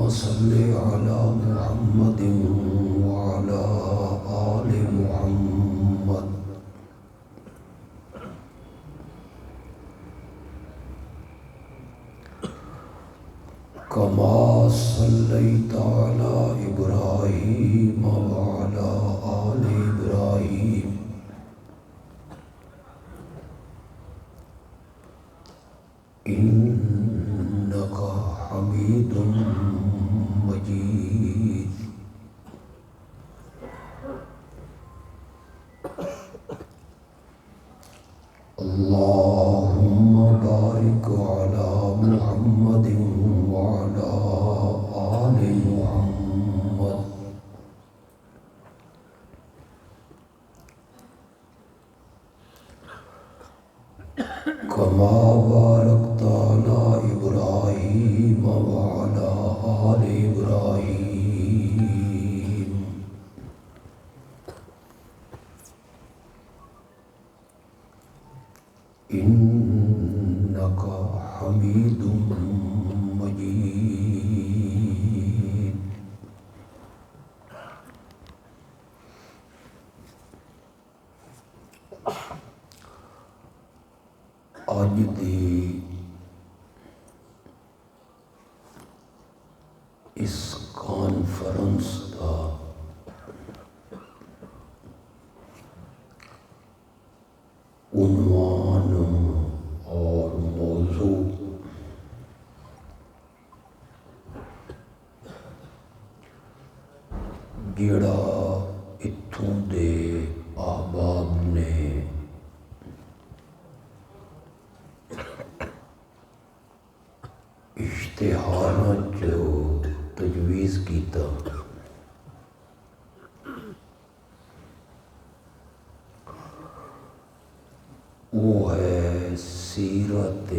صل على محمد وعلى آل محمد كما صليت على إبراهيم وعلى آل إبراهيم إنك حميد مجيد اللهم بارك على محمد وعلى آل محمد كما باركت على إبراهيم وعلى آل إبراهيم إنك حميد مجيد آج دی اس کانفرنس کا عنوان اور موضوع جڑا اتھوں دے احباب نے اشتہاراں جو تجویز کیتا وہ ہے سیرت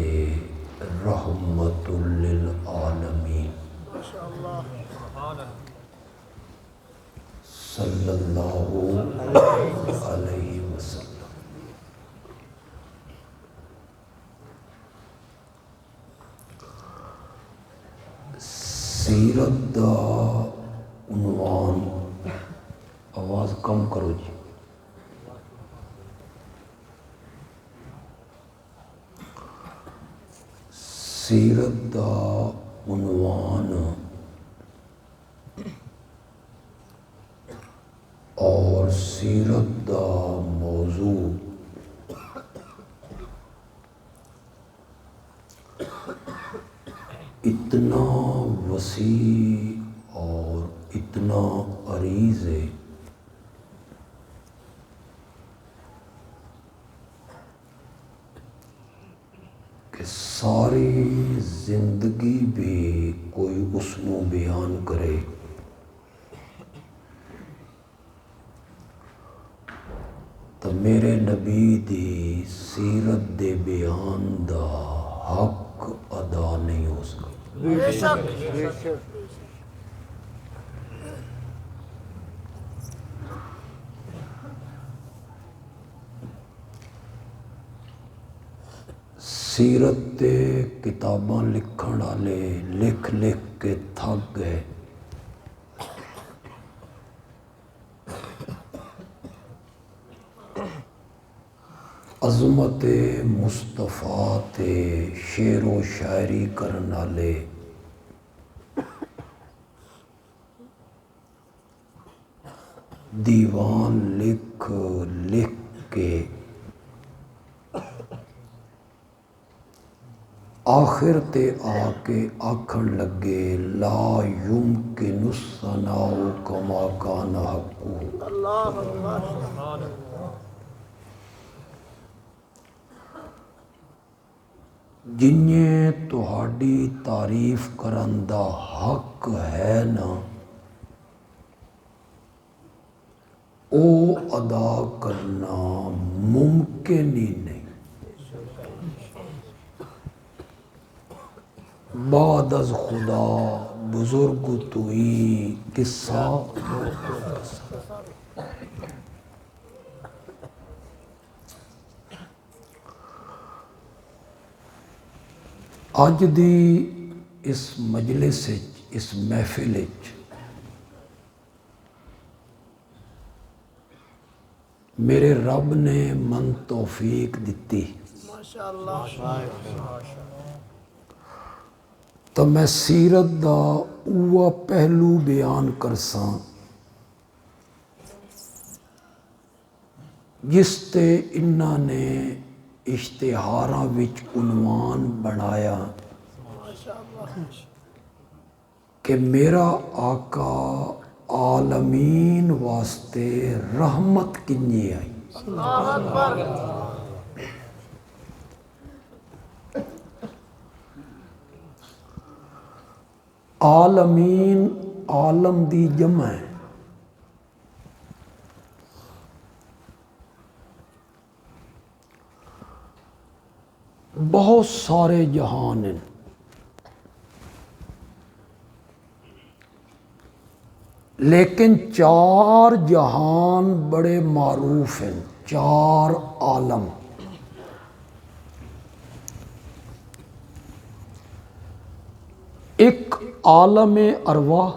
رحمت للعالمین صلی اللہ علیہ وسلم۔ سیرت دا عنوان، آواز کم کرو جی، سیرت دا عنوان اور سیرت دا موضوع اتنا وسیع اور اتنا عریض ہے کہ ساری زندگی بھی کوئی اس نو بیان کرے تو میرے نبی دی سیرت دے بیان دا حق ادا نہیں ہو سکتا۔ سیرت تے کتاباں لکھن والے لکھ لکھ کے تھک گئے، عظمت مصطفیٰ تے شعر و شاعری کرن والے دیوان لکھ لکھ کے آخر تے آ کے آکھن لگے لا یمکن الثناء کما کان حقہ۔ جنہیں تہاڈی تعریف کرن دا حق ہے نا او ادا کرنا ممکن ہی نہیں۔ بعد از خدا بزرگ توئی قصہ اج دی اس مجلس اس محفل وچ میرے رب نے من توفیق دیتی تو میں سیرت دا اوہ پہلو بیان کرساں جس تے انہاں نے اشتہاراں وچ عنوان بنایا کہ میرا آقا عالمین واسطے رحمت کنی آئی. عالمین عالم دی جمع ہے. بہت سارے جہان ہیں لیکن چار جہان بڑے معروف ہیں، چار عالم. ایک عالم ارواح،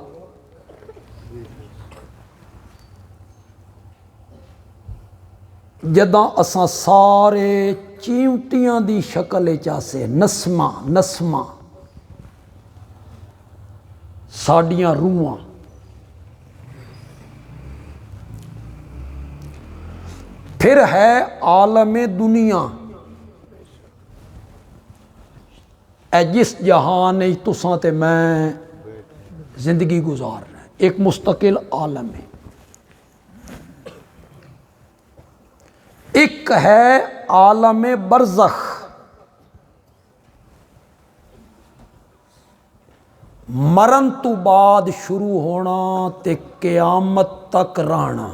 جداں اساں سارے چیونٹیاں دی شکل چاسے نسمہ ساڈیاں روحاں. پھر ہے عالم دنیا، اے جس جہان تساں تے میں زندگی گزار رہا ہے، ایک مستقل عالم ہے. ایک ہے عالم برزخ، مرن تو بعد شروع ہونا تے قیامت تک رہنا.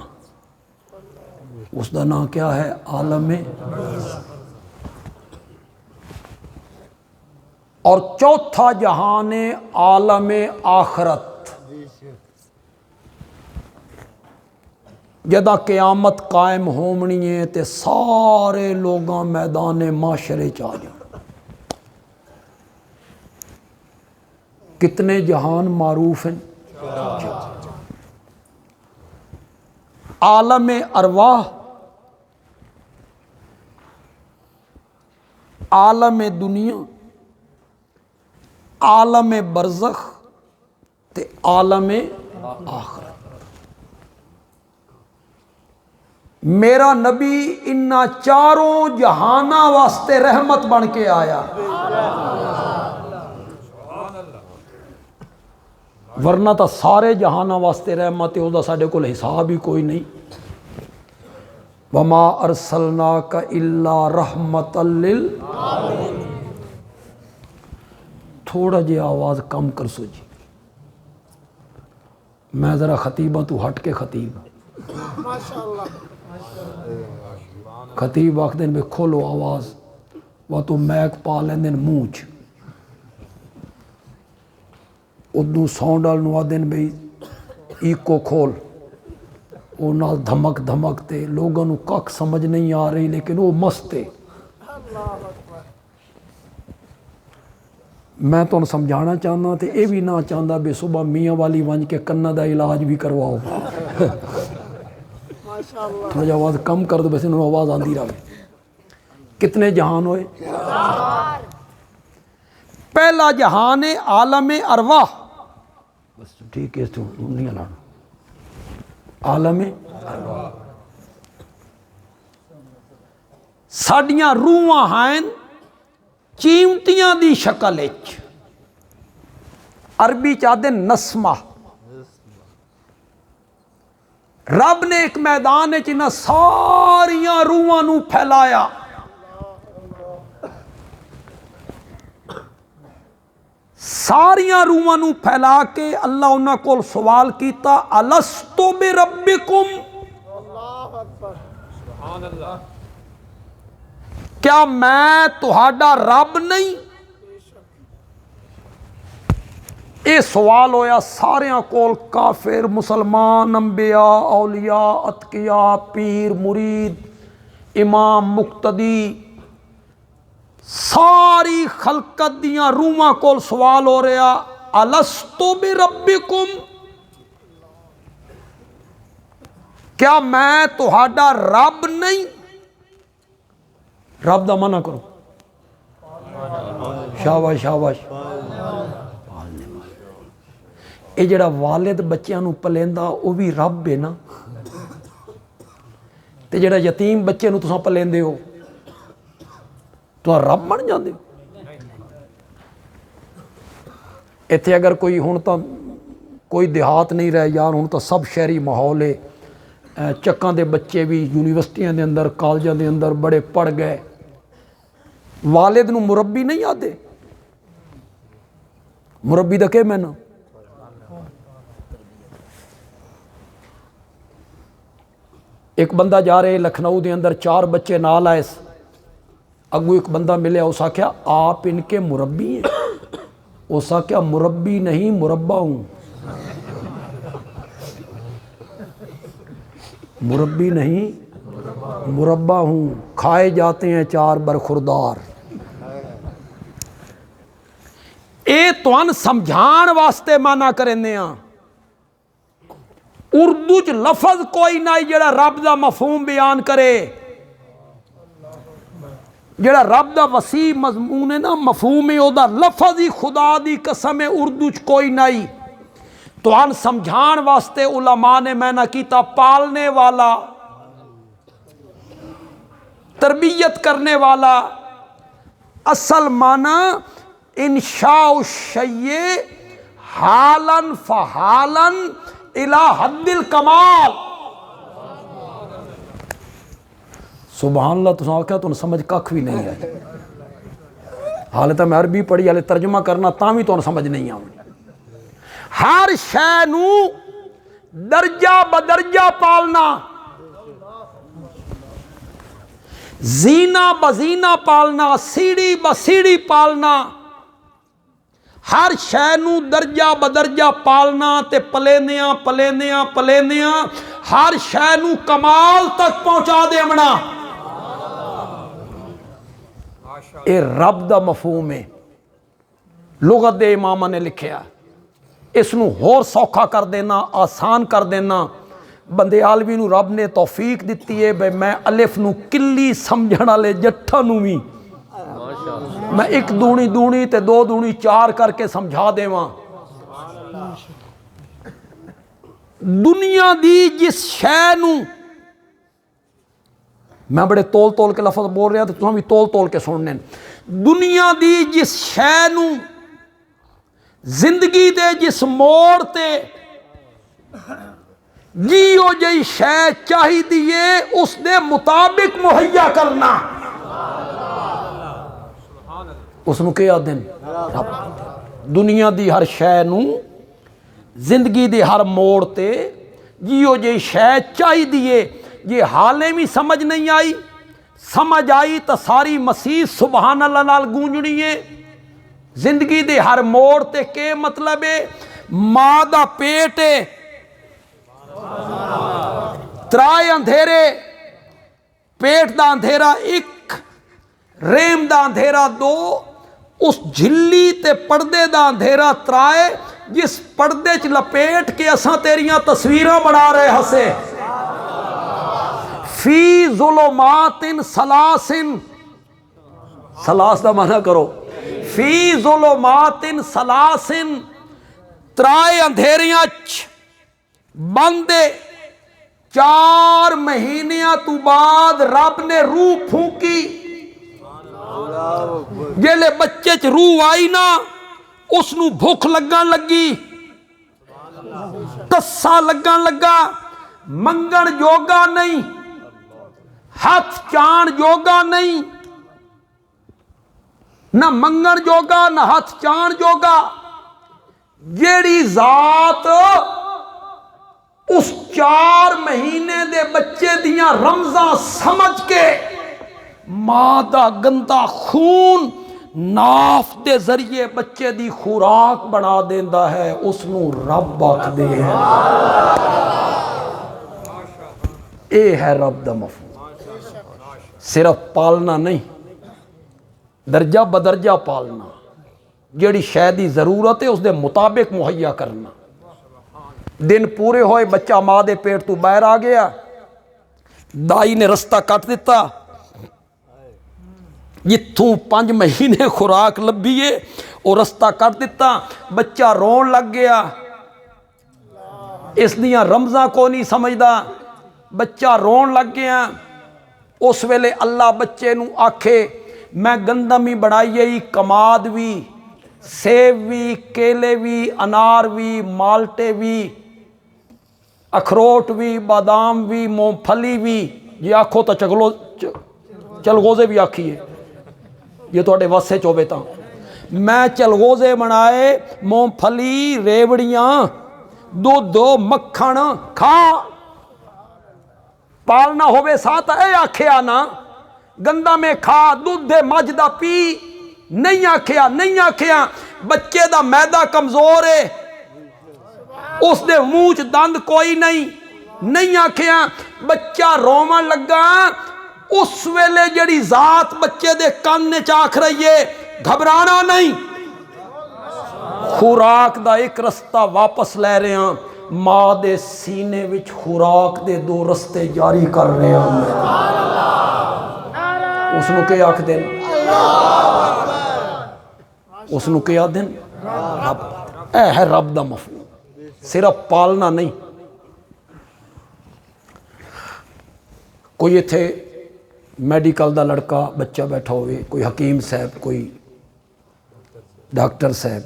اس کا نام کیا ہے؟ عالم. اور چوتھا جہان عالم آخرت، جدا قیامت قائم ہونی ہے تے سارے لوگاں میدان معاشرے چ آ جان. کتنے جہان معروف ہیں؟ عالم ارواح، عالم دنیا، عالم برزخ تے عالم آخرت. میرا نبی انہاں چاروں جہاناں واسطے رحمت بن کے آیا، ورنہ تو سارے جہاناں واسطے رحمت ہے، اس دا ساڈے کول حساب ہی کوئی نہیں. وما ارسلناک الا رحمت للعالمین. تھوڑا جی آواز کم کر سو جی، میں ذرا خطیباں تو ہٹ کے خطیب. خطیب آخ دن میں کھولو آواز، وہ تو میک پا لین دن مونچ، ادو ساؤنڈ وال نو دن بھئی ایکو کھول. وہ نال دھمک دھمکتے لوگوں نو کک سمجھ نہیں آ رہی لیکن وہ مستے. میں تو سمجھانا چاہنا تے اے بھی نہ چاہتا بے صبح میاں والی ونج کے کنہ دا علاج بھی کرواؤ. تھوڑا جا آواز کم کر دو بس انہوں آواز آندھی رہے. کتنے جہان ہوئے؟ پہلا جہان عالم ارواح، بس ٹھیک ہے تو نہیں لانا. عالم ارواح ساڈیاں روحاں ہیں چیونٹیاں دی شکل وچ، عربی چاہتے نسمہ. رب نے ایک میدان وچ انہاں ساریاں روحاں نو پھیلایا. ساریاں روحاں نو پھیلا کے اللہ انہاں کول سوال کیتا، الستو بربکم، کیا میں تہاڈا رب نہیں؟ یہ سوال ہویا ساریاں کول، کافر، مسلمان، انبیاء، اولیاء، اتقیاء، پیر، مرید، امام، مقتدی، ساری خلقت دیاں روحاں کول سوال ہو رہا الستو بربکم، کیا میں تہاڈا رب نہیں؟ رب دا منع کرو، شاباش شاباش، یہ جڑا والد بچیاں نو پلیندا وہ بھی رب ہے نا، تے جڑا یتیم بچے نو تساں پلیندے ہو تو رب بن جاندے ہو۔ ایتھے اگر کوئی ہن تو کوئی دیہات نہیں رہ یار، ہن تو سب شہری ماحول ہے، چکاں دے بچے بھی یونیورسٹیاں دے اندر کالجاں دے اندر بڑے پڑھ گئے، والد نو مربی نہیں آتے؟ مربی دا کہ میں نا، ایک بندہ جا رہے لکھنؤ دے اندر 4 بچے نال آئے، اگو ایک بندہ ملیا، اس آکھیا آپ ان کے مربی ہیں؟ اس آکھیا مربی نہیں مربع ہوں، مربی نہیں مربع ہوں، کھائے جاتے ہیں 4 برخوردار۔ اے توان سمجھان واسطے مانا کرنے ہاں، اردو چ لفظ کوئی نہیں جڑا رب دا مفہوم بیان کرے، جڑا رب دا وسیع مضمون ہے نا، مفہوم ہے، او دا لفظ ہی خدا دی قسم ہے اردو چ کوئی نہیں۔ تو ان سمجھان واسطے علماء نے میں نہ کیتا پالنے والا، تربیت کرنے والا، اصل معنی انشاء الشیء حالاً فحالاً الی حد الکمال۔ سبحان اللہ، تساں آکھیا تو سمجھ ککھ بھی نہیں آئی، حالے تو میں عربی پڑھی، حالے ترجمہ کرنا تاں بھی تو سمجھ نہیں آؤں۔ ہر شے نو درجہ بدرجہ پالنا، زینہ بزینہ پالنا، سیڑھی بسیڑھی پالنا، ہر شے نو درجہ بدرجہ پالنا تے پلیندیاں پلیندیاں پلیندیاں ہر شے نو کمال تک پہنچا دیونا، اے رب دا مفہوم ہے۔ لغت دے امامہ نے لکھیا، اس نو ہور سوکھا کر دینا، آسان کر دینا۔ بندے عالوی نو رب نے توفیق دیتی ہے بھئی میں الف نو کلی سمجھن والے جٹھاں نو بھی میں 1 دونی دونی تے 2 دونی 4 کر کے سمجھا دیواں۔ دنیا دی جس شے نو، میں بڑے تول تول کے لفظ بول رہا تو تم بھی تول تول کے سننے، دنیا دی جس شے نو زندگی دے جس موڑ تے جیو جئی شے چاہی دیے اس دے مطابق مہیا کرنا، اس نو کیا دن رب۔ دنیا دی ہر شے نو زندگی دی ہر موڑ تے جیو جئی شے چاہی دیے، یہ حالے بھی سمجھ نہیں آئی، سمجھ آئی تو ساری مسیح سبحان اللہ نال گونجنی ہے۔ زندگی دے ہر موڑ تے کے مطلب ہے؟ ماں دا پیٹ ہے، 3 اندھیرے، پیٹ دا اندھیرا 1، ریم دا اندھیرا 2، اس جھلی تے پردے دا اندھیرا 3، جس پردے چ لپیٹ کے اساں تیریاں تصویراں بنا رہے ہسے۔ فی ظلمات ثلاث، ثلاث دا معنی کرو، فی ظلمات ثلاث، 3 اندھیریاں بندے، 4 مہینیاں تو بعد رب نے روح پھونکی، جیلے بچے چ روح آئی نا، اس نو بھوک لگن لگی، تسا لگن لگا، منگن جوگا نہیں، ہاتھ چان جوگا نہیں، نہ منگن جوگا نہ ہاتھ چان جوگا۔ جیڑی ذات اس 4 مہینے دے بچے دیاں رمضاں سمجھ کے ماں دا گندا خون ناف دے ذریعے بچے دی خوراک بنا دیندا ہے، اس نو رب آکھدے ہیں۔ اے ہے رب دا مفہوم۔ صرف پالنا نہیں، درجہ بدرجہ پالنا، جیڑی شے دی ضرورت ہے اس دے مطابق مہیا کرنا. دن پورے ہوئے بچہ ماں دے پیٹ تو باہر آ گیا, دائی نے رستہ کٹ دیتا, جتھوں 5 مہینے خوراک لبھیے وہ رستہ کٹ دیتا, بچہ رون لگ گیا. اس دیاں رمزاں کو نہیں سمجھدا, بچہ رون لگ گیا. اس ویلے اللہ بچے نو آکھے میں گندم ہی بنائی, کماد بھی, سیب بھی, کیلے بھی, انار بھی, مالٹے بھی, اخروٹ بھی, بادام بھی, مونگ پھلی بھی, یہ آکھو تو چلغوزے بھی آکھیے, یہ توڑے واسے چوبے تاں میں چلغوزے بنائے, مونگ پھلی, ریوڑیاں, دودھ مکھن کھا. پالنا ہوئے ساتھ اے آکھے آنا گندہ میں کھا, دودھ مجھ دا پی, نہیں آکھیا, نہیں آکھیا. بچے دا میدا کمزور ہے, اس دے منہ چ دند کوئی نہیں, نہیں آکھیا. بچہ رومن لگا, اس ویلے جڑی ذات بچے دے کان نے چاکھ رہی ہے, گھبرانا نہیں. خوراک دا ایک رستہ واپس لے رہے ہیں, ماں دے سینے وچ خوراک دے 2 رستے جاری کر رہے ہیں. اس نو کیا آکھ دین, اس نو کیا دین رب. اے ہے رب دا مفہوم, صرف پالنا نہیں. کوئی تھے میڈیکل دا لڑکا بچہ بیٹھا ہوئے, کوئی حکیم صاحب, کوئی ڈاکٹر صاحب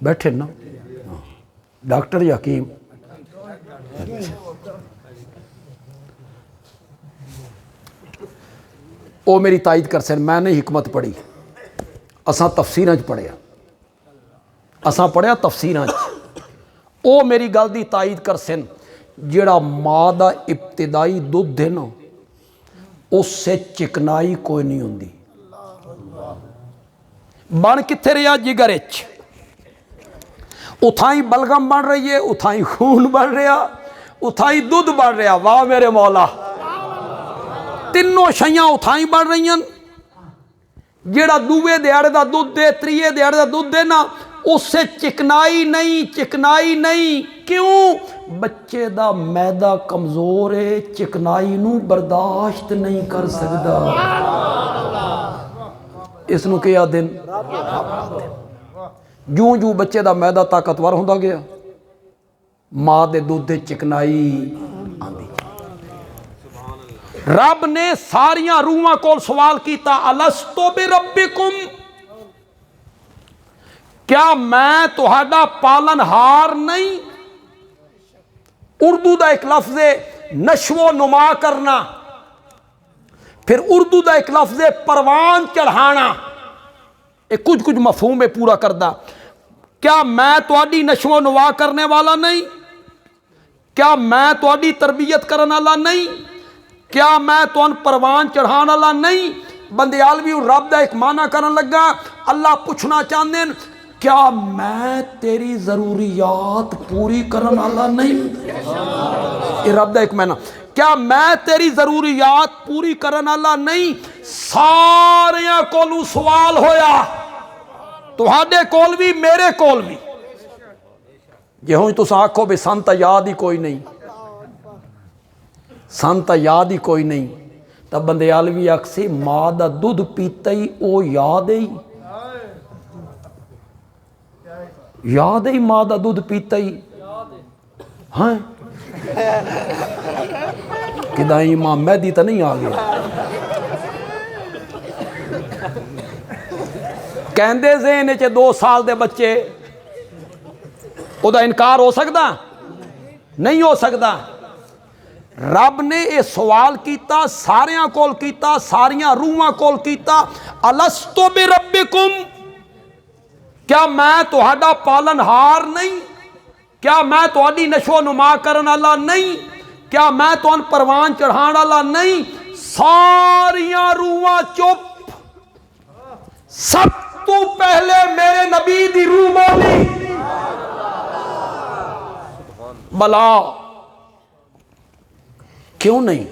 بیٹھے نا, ڈاکٹر یا حکیم, وہ میری تائید کر سن. میں نے حکمت پڑھی, اساں تفسیراں چ پڑھیا, اساں پڑھیا تفسیراں چ. وہ میری گل دی تائید کر سن, جیڑا ماں دا ابتدائی دودھ ہے نا اس سے چکنائی کوئی نہیں ہوندی. بن کتھے رہا جگر اچ, اتھائی بلغم بن رہی ہے, اتھائی خون بن رہا, اتھائی دودھ بن رہا. واہ میرے مولا, تینوں شیاں اتھائی بن رہی ہیں. جیڑا دوے دیاڑے دا دودھ دے, تریے دیاڑے دا دودھ دے نا, اس سے چکنائی نہیں, چکنائی نہیں. کیوں؟ بچے دا میدا کمزور ہے, چکنائی نو برداشت نہیں کر سکدا. اس نو کیا دن جوں جوں بچے دا میدا طاقتور ہوندا گیا, ماں دے دودھ دے چکنائی آندی. رب نے ساریاں روحاں کو سوال کیتا, الستو بربکم, کیا میں تہاڈا پالن ہار نہیں. اردو دا ایک لفظ ہے نشو و نما کرنا, پھر اردو دا ایک لفظ ہے پروان چڑھانا. ایک کچھ مفہوم ہے پورا کردہ. کیا میں تہاڈی نشو و نما کرنے والا نہیں؟ کیا میں تہاڈی تربیت کرنے والا نہیں؟ کیا میں تہن پروان چڑھان والا نہیں؟ بندیالوی رب دا ایک معنی کرن لگا. اللہ پوچھنا چاہتے ہیں کیا میں تیری ضروریات پوری کرن والا نہیں؟ یہ رب دا ایک معنی, کیا میں تیری ضروریات پوری کرن والا نہیں؟ ساریاں کولوں سوال ہویا, تہاڈے کول بھی میرے کول بھی. جے ہوں تساں آکھو بھی سن تا یاد ہی کوئی نہیں, سن تا یاد ہی کوئی نہیں, تب بندیالوی آکھسی ماں دا دودھ پیتا ہی او یاد ہی, یاد ہی ماں دا دودھ پیتا ہی. ہاں کدائیں امام مہدی تا نہیں آ گیا. کہندے ذہن چے 2 سال دے بچے او دا انکار ہو سکتا نہیں ہو سکتا. رب نے یہ سوال کیتا, ساریاں کول کیتا, ساریاں روحاں کول کیتا, الستو بربکم, کیا میں تہاڈا پالن ہار نہیں؟ کیا میں تہاڈی نشو و نما کرن والا نہیں؟ کیا میں تہن پروان چڑھان والا نہیں؟ ساریاں روحاں چپ. سب تو پہلے میرے نبی دی روح بولی, بلا کیوں نہیں؟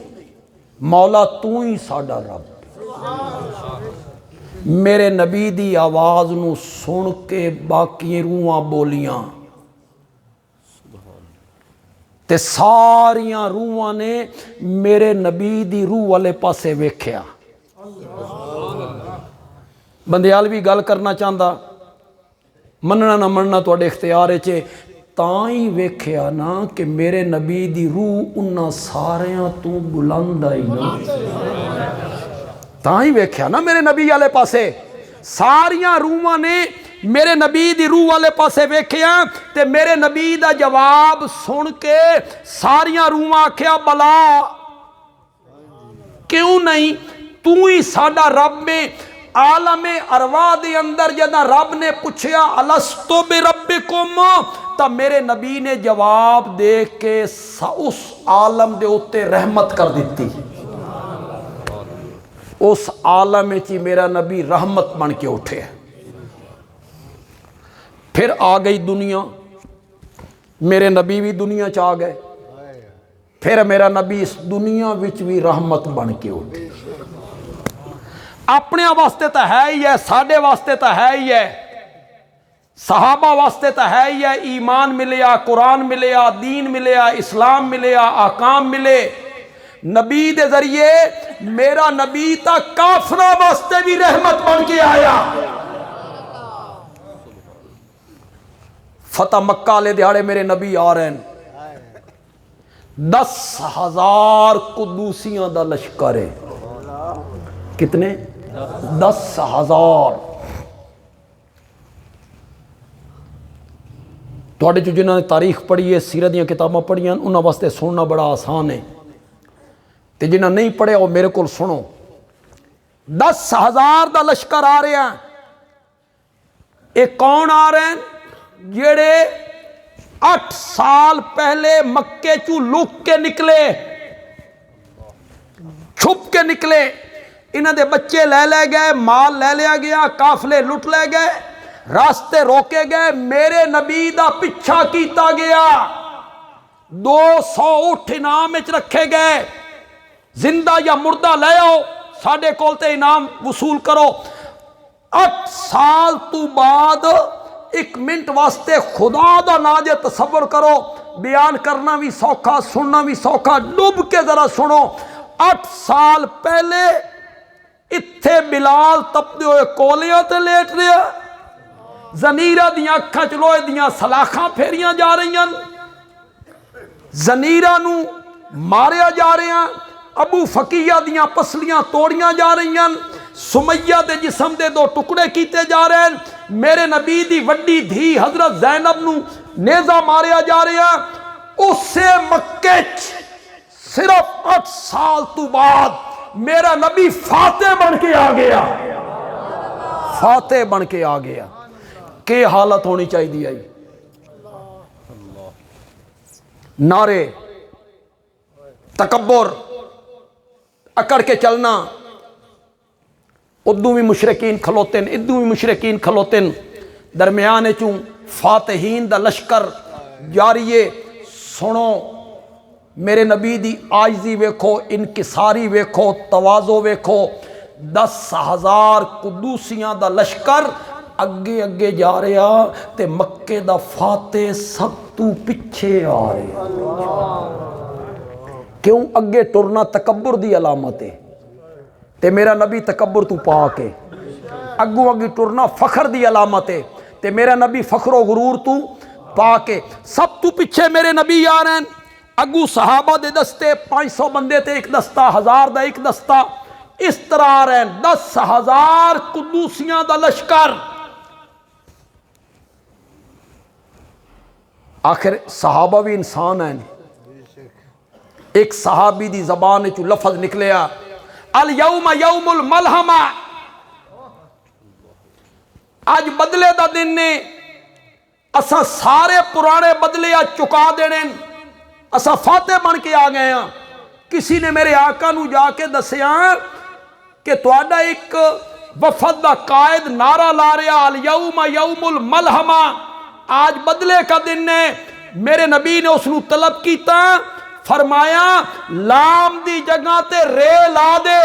مولا تو ہی ساڈا رب, میرے نبی دی آواز نو سن کے باقی روحاں بولیاں تے ساریاں روحاں نے میرے نبی دی روح والے پاسے ویکھیا. بندیال بھی گل کرنا چاہتا مننا نہ مننا تواڈے اختیار چ تاں ہی ویکھیا نا کہ میرے نبی دی روح انہاں ساریاں تو بلند آئی نا. تاں ہی ویکھیا نا میرے نبی والے پاسے ساریاں روحاں نے میرے نبی دی روح والے پاسے ویکھیا تے میرے نبی دا جواب سن کے ساریاں روحاں آکھیا بلا کیوں نہیں تو ہی ساڈا رب میں. عالم ارواح دے اندر جدہ رب نے پوچھیا الستو بربکم تا میرے نبی نے جواب دے کے اس عالم دے اتے رحمت کر دیتی. اس عالم چی میرا نبی رحمت بن کے اٹھے. پھر آ گئی دنیا میرے نبی بھی دنیا چ آ گئے. پھر میرا نبی اس دنیا وچ بھی رحمت بن کے اٹھے. اپنے واسطے تو ہے ہی ہے ساڈے واسطے تو ہے ہی ہے صحابہ واسطے تو ہے ہی ہے. ایمان ملیا قرآن ملیا دین ملیا اسلام ملیا احکام ملے. نبی دے ذریعے میرا نبی تا کافرہ واسطے بھی رحمت بن کے آیا. فتح مکہ لے دیہاڑے میرے نبی آ رہے ہیں. 10,000 قدوسیاں دا لشکر ہے. کتنے 10,000. تواڈے جو جنہاں نے تاریخ پڑھی ہے سیرت دیاں کتاباں پڑھیاں انہاں واسطے سننا بڑا آسان ہے تے جنہاں نہیں پڑھیا وہ میرے کول سنو. 10,000 دا لشکر آ رہے ہیں. ایک کون آ رہے ہیں جڑے 8 سال پہلے مکے چوں لک کے نکلے چھپ کے نکلے. انہاں دے بچے لے گئے مال لے لیا گیا قافلے لٹ لے گئے راستے روکے گئے. میرے نبی دا پیچھا کیتا گیا. 200 اٹھ انعام وچ رکھے گئے. زندہ یا مردہ لے آؤ ساڈے کول تے انعام وصول کرو. 8 سال تو بعد ایک منٹ واسطے خدا دا نام جے تصور کرو. بیان کرنا بھی سوکھا سننا بھی سوکھا. ڈوب کے ذرا سنو. 8 سال پہلے اتھے بلال تپدے ہوئے کولیاں تے لیٹ رہا. زنیرہ دیاں اکھاں چ لوہے دیاں سلاخاں پھیریاں جا رہی ہیں. زنیرہ نو ماریا جا رہے ہیں. ابو فقیہ دیاں پسلیاں توڑیاں جا رہی ہیں. سمیہ دے جسم دے 2 ٹکڑے کیتے جا رہے ہیں. میرے نبی دی وڈی دھی حضرت زینب نو نیزہ ماریا جا رہا. اسے مکے صرف 8 سال تو بعد میرا نبی فاتح بن کے آ گیا. فاتح بن کے آ گیا. کہ حالت ہونی چاہیے آئی. نعرے تکبر اکڑ کے چلنا. ادو بھی مشرقین کھلوتن ادو بھی مشرقین کھلوتن. درمیان چوں فاتحین دا لشکر جاریے. سنو میرے نبی دی عاجزی ویکھو انکساری ویکھو تواضع ویکھو. 10,000 قدوسیاں دا لشکر اگے اگے جا رہا تے مکے دا فاتح سب تو پیچھے آ رہا. کیوں اگے ٹرنا تکبر دی علامت ہے تے میرا نبی تکبر تو پاک ہے. اگوں اگے ٹرنا فخر دی علامت ہے تے میرا نبی فخر و غرور تو پاک ہے. سب تو پیچھے میرے نبی آ رہے ہیں. اگو صحابہ دے دستے 500 بندے تے ایک دستہ 1000 دا ایک دستہ اس طرح آ رہے ہیں. 10,000 قدوسیاں دا لشکر. آخر صحابہ بھی انسان ہیں. ایک صحابی دی زبان چو لفظ نکلیا الیوم یوم الملحمہ. آج بدلے دا دن نے. اسا سارے پرانے بدلے آج چکا دینے. اسا فاتح بن کے آ گئے ہیں. کسی نے میرے آقا نو جا کے دسیا کہ تواڈا ایک وفد دا قائد نعرہ لا رہا الیوم یوم الملحمہ. آج بدلے کا دن ہے. میرے نبی نے اس نو طلب کیتا فرمایا لام دی جگہ تے رے لا دے.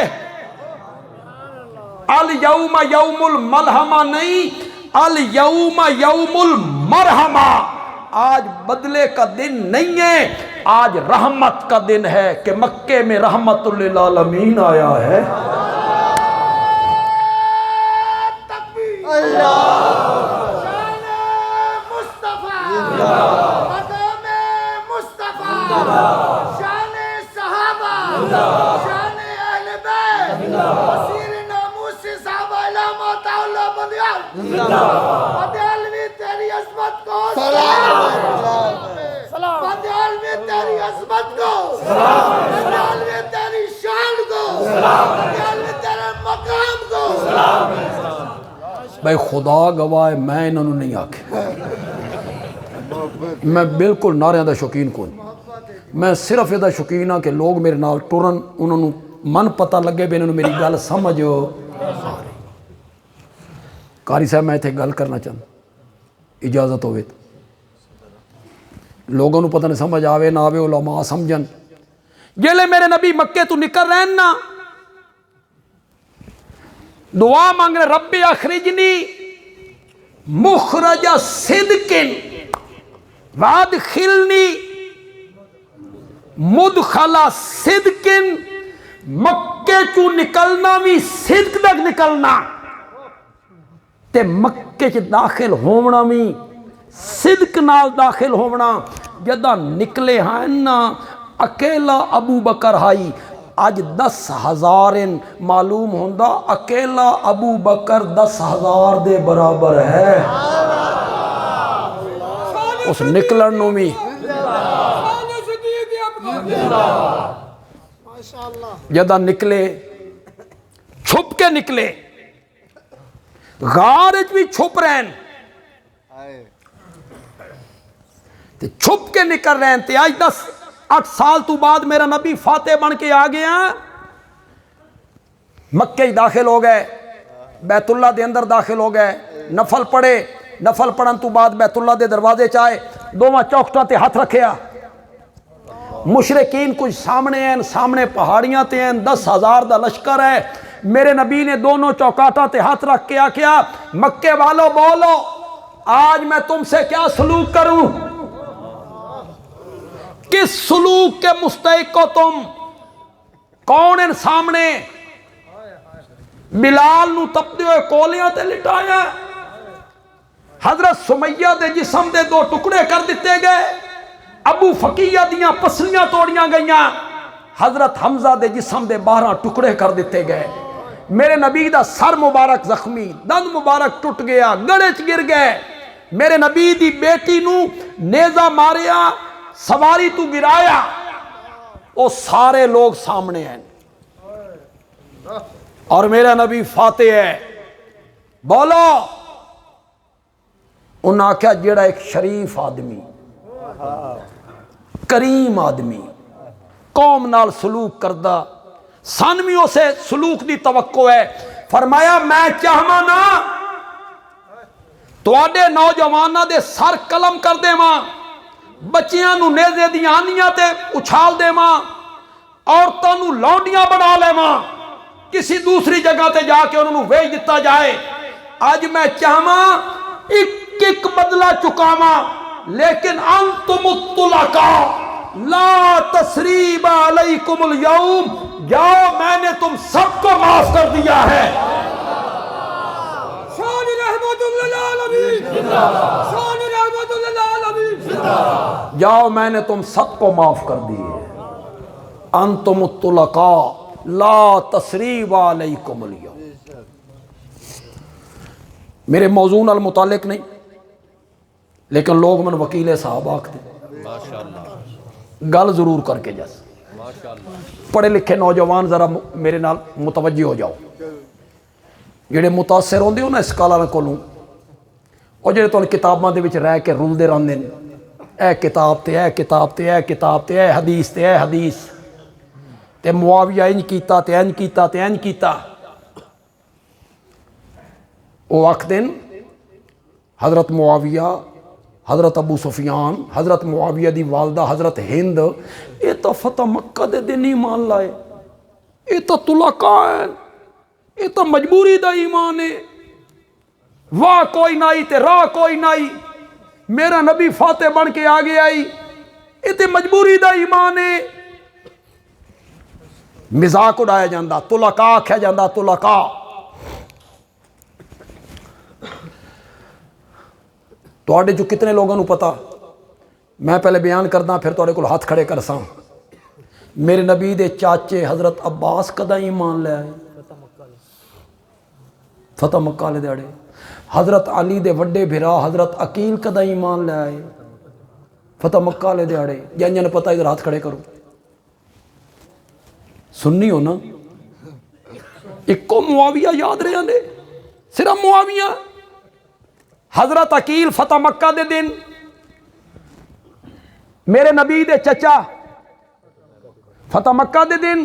الیوم یوم الملحمہ نہیں، الیوم یوم المرحمہ، آج بدلے کا دن نہیں ہے، آج رحمت کا دن ہے کہ مکے میں رحمت للعالمین آیا ہے۔ تیری عظمت کو سلام، تیری عظمت کو سلام، تیری شان کو سلام، تیرے مقام کو سلام۔ بھائی خدا گواہ ہے میں انہوں نے نہیں آکھے، میں بالکل نعرے دا شوقین کو میں صرف یہ شوقین ہاں کہ لوگ میرے نال ٹرن، انہوں نے من پتہ لگے بھی انہوں نے میری گل سمجھ قاری صاحب میں تھے گل کرنا چاہتا اجازت ہوئے تو لوگوں نے پتہ نہیں سمجھ آوے نہ آوے علماء سمجھن جیلے میرے نبی مکے تو نکل رہے نا دعا مانگ رہے رب اخرجنی مخرج صدقن وادخلنی مدخل صدقن، مکے چو نکلنا بھی صدق تک نکلنا تے مکے چ داخل ہونا بھی صدق نال داخل ہونا۔ جدہ نکلے ہیں نا اکیلا ابو بکر ہائی، آج 10,000 معلوم ہوندہ اکیلا ابو بکر 10,000 دے برابر ہے اس نکلنوں میں۔ جدہ نکلے چھپ کے نکلے، غارج بھی چھپ رہن تے چھپ کے نکل رہن تے آج 10-8 سال تو بعد میرا نبی فاتح بن کے آ گیا، مکے داخل ہو گئے، بیت اللہ دے اندر داخل ہو گئے، نفل پڑھے، نفل پڑھن تو بعد بیت اللہ دے دروازے چاہے دوواں چوکٹاں تے ہاتھ رکھیا، مشرکین کچھ سامنے ہیں، سامنے پہاڑیاں تے ہیں، 10,000 دا لشکر ہے۔ میرے نبی نے دونوں چوکاٹاں تے ہاتھ رکھ کے کیا مکے والو بولو آج میں تم سے کیا سلوک کروں، کس سلوک کے مستحق ہو تم؟ کون ان سامنے بلال نو تپتے ہوئے کولیاں تے لٹایا، حضرت سمیہ دے جسم دے 2 ٹکڑے کر دیتے گئے، ابو فقیہ دیاں پسلیاں توڑیاں گئیاں، حضرت حمزہ دے جسم دے 12 ٹکڑے کر دیتے گئے، میرے نبی دا سر مبارک زخمی، دند مبارک ٹوٹ گیا، گڑے چ گر گئے، میرے نبی دی بیٹی نو نیزہ ماریا، سواری تو گرایا، وہ سارے لوگ سامنے ہیں اور میرا نبی فاتح ہے۔ بولو انہاں کیا جڑا ایک شریف آدمی، کریم آدمی، قوم نال سلوک کردہ، سانویوں سے سلوک دی توقع ہے، فرمایا میں چاہما نا تواڈے نوجوانہ دے سر قلم کر دے ماں، بچیاں نو نیزے دی آنیاں تے اچھال دے ماں، عورتاں نو لونڈیاں بنا لے ماں، کسی دوسری جگہ تے جا کے انہوں نے ویج دیتا جائے۔ آج میں چاہما ایک بدلہ چکاما، لیکن انتم الطلقاء لا تثریب علیکم اليوم، جاؤ میں نے تم سب کو معاف کر دیا ہے۔ شان رحمت للعالمین، شان رحمت للعالمین، جاؤ میں نے تم سب کو معاف کر دی ہے۔ انتم الطلقاء لا تثریب علیکم اليوم۔ میرے موضوع نال متعلق نہیں لیکن لوگ من وکیل صاحب آکھتے گل ضرور کر کے جس پڑھے لکھے نوجوان ذرا میرے نال متوجہ ہو جاؤ، جڑے متاثر ہوندے ہو نا اس کالاں کولوں، او جڑے تانوں کتاباں دے وچ رہ کے رلدے رہندے نے، اے کتاب تے اے کتاب تے اے کتاب تے اے حدیث تے اے حدیث تے معاویہ انج کیتا تے انج کیتا تے انج کیتا، او آکھدن حضرت معاویہ، حضرت ابو سفیان، حضرت معاویہ دی والدہ حضرت ہند، یہ تو فتح مکہ دے دن ہی مان لائے، یہ تو طلقاء ہیں، یہ تو مجبوری دا ایمان ہے. واہ کوئی نائی تے راہ کوئی نائی, میرا نبی فاتح بن کے آگے آئی, یہ تو مجبوری دا ایمان ہے. مزاق اڑایا جاندہ, طلقاء آکھیا جاندہ, طلقاء. تواڈے جو کتنے لوگوں کو پتا, میں پہلے بیان کردا پھر تواڈے کو ہاتھ کھڑے کرساں. میرے نبی دے چاچے حضرت عباس کدا ایمان لے آئے فتح مکہ والے دیہڑے. حضرت علی دے وڈے بھرا حضرت عقیل کدا ایمان لے آئے فتح مکہ والے دیہڑے. جن جن پتہ ادھر ہاتھ کھڑے کرو. سننی ہو نا, ایک کو معاویہ یاد رہے نے, صرف معاویہ. حضرت عقیل فتح مکہ دے دن میرے نبی دے چچا فتح مکہ دے دن.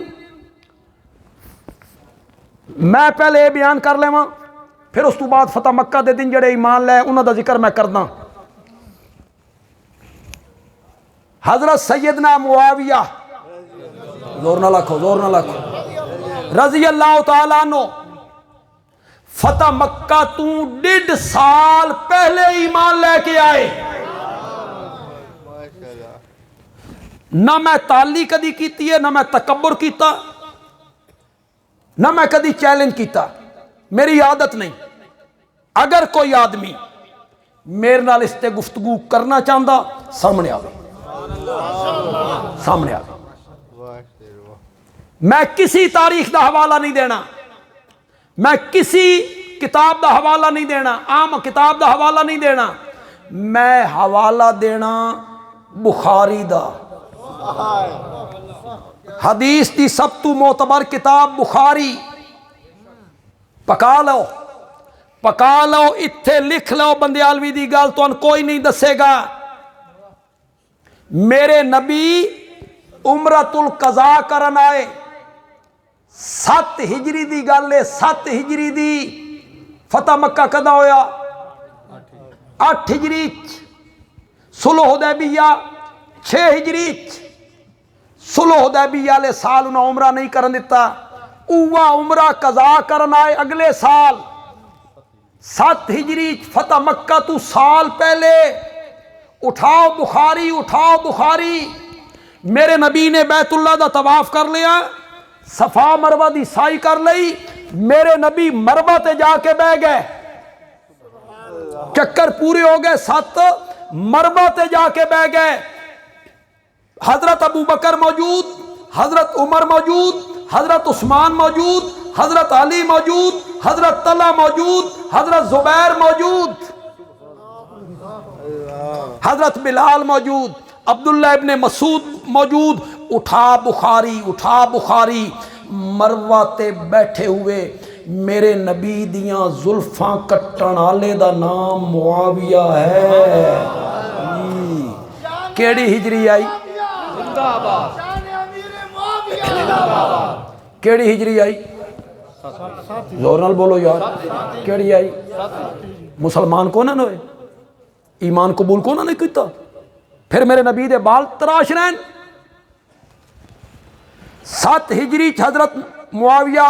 میں پہلے یہ بیان کر لیواں پھر اس تو بعد فتح مکہ دے دن جڑے ایمان لے انہاں دا ذکر میں کرنا. حضرت سیدنا معاویہ زور نہ لکھو, زور نہ لکھو, رضی اللہ تعالیٰ عنہ فتح مکہ تو 1.5 سال پہلے ایمان لے کے آئے. نہ میں تعلی کدی کیتی ہے, نہ میں تکبر کیتا, نہ میں کدی چیلنج کیتا, میری عادت نہیں. اگر کوئی آدمی میرے نال اس تے گفتگو کرنا چاہتا سامنے آوے, سامنے آوے. میں کسی تاریخ دا حوالہ نہیں دینا, میں کسی کتاب دا حوالہ نہیں دینا, عام کتاب دا حوالہ نہیں دینا. میں حوالہ دینا بخاری دا. حدیث دی سب تو معتبر کتاب بخاری. پکا لو, پکا لو, اتھے لکھ لو. بندیالوی دی گل تو کوئی نہیں دسے گا. میرے نبی عمرۃ القضاء کرن آئے 7 ہجری دی گل ہے. 7 ہجری دی. فتح مکہ کدا ہویا 8 ہجری. صلح حدیبیہ 6 ہجری. صلح حدیبیہ والے سال انہاں عمرہ نہیں کرن دیتا. اوہ عمرہ قضا کرن آئے اگلے سال 7 ہجری. فتح مکہ تو سال پہلے. اٹھاؤ بخاری, اٹھاؤ بخاری. میرے نبی نے بیت اللہ دا طواف کر لیا, صفا مروہ دی سائی کر لئی. میرے نبی مروہ تے جا کے بہ گئے, چکر پورے ہو گئے 7. مروہ تے جا کے بہ گئے. حضرت ابو بکر موجود, حضرت عمر موجود, حضرت عثمان موجود, حضرت علی موجود, حضرت طلحہ موجود, حضرت زبیر موجود, حضرت بلال موجود, عبداللہ ابن مسعود موجود. اٹھا بخاری, اٹھا بخاری. مروہ تے بیٹھے ہوئے میرے نبی دیاں زلفاں کٹن والے دا نام معاویہ ہے. کیڑی ہجری آئی؟ کیڑی ہجری آئی؟ زور نال بولو یار. کیڑی آئی؟ مسلمان کو نہ ہوئے, ایمان قبول کو نہ کیتا, پھر میرے نبی دے بال تراش رہن. 7 ہجری حضرت معاویہ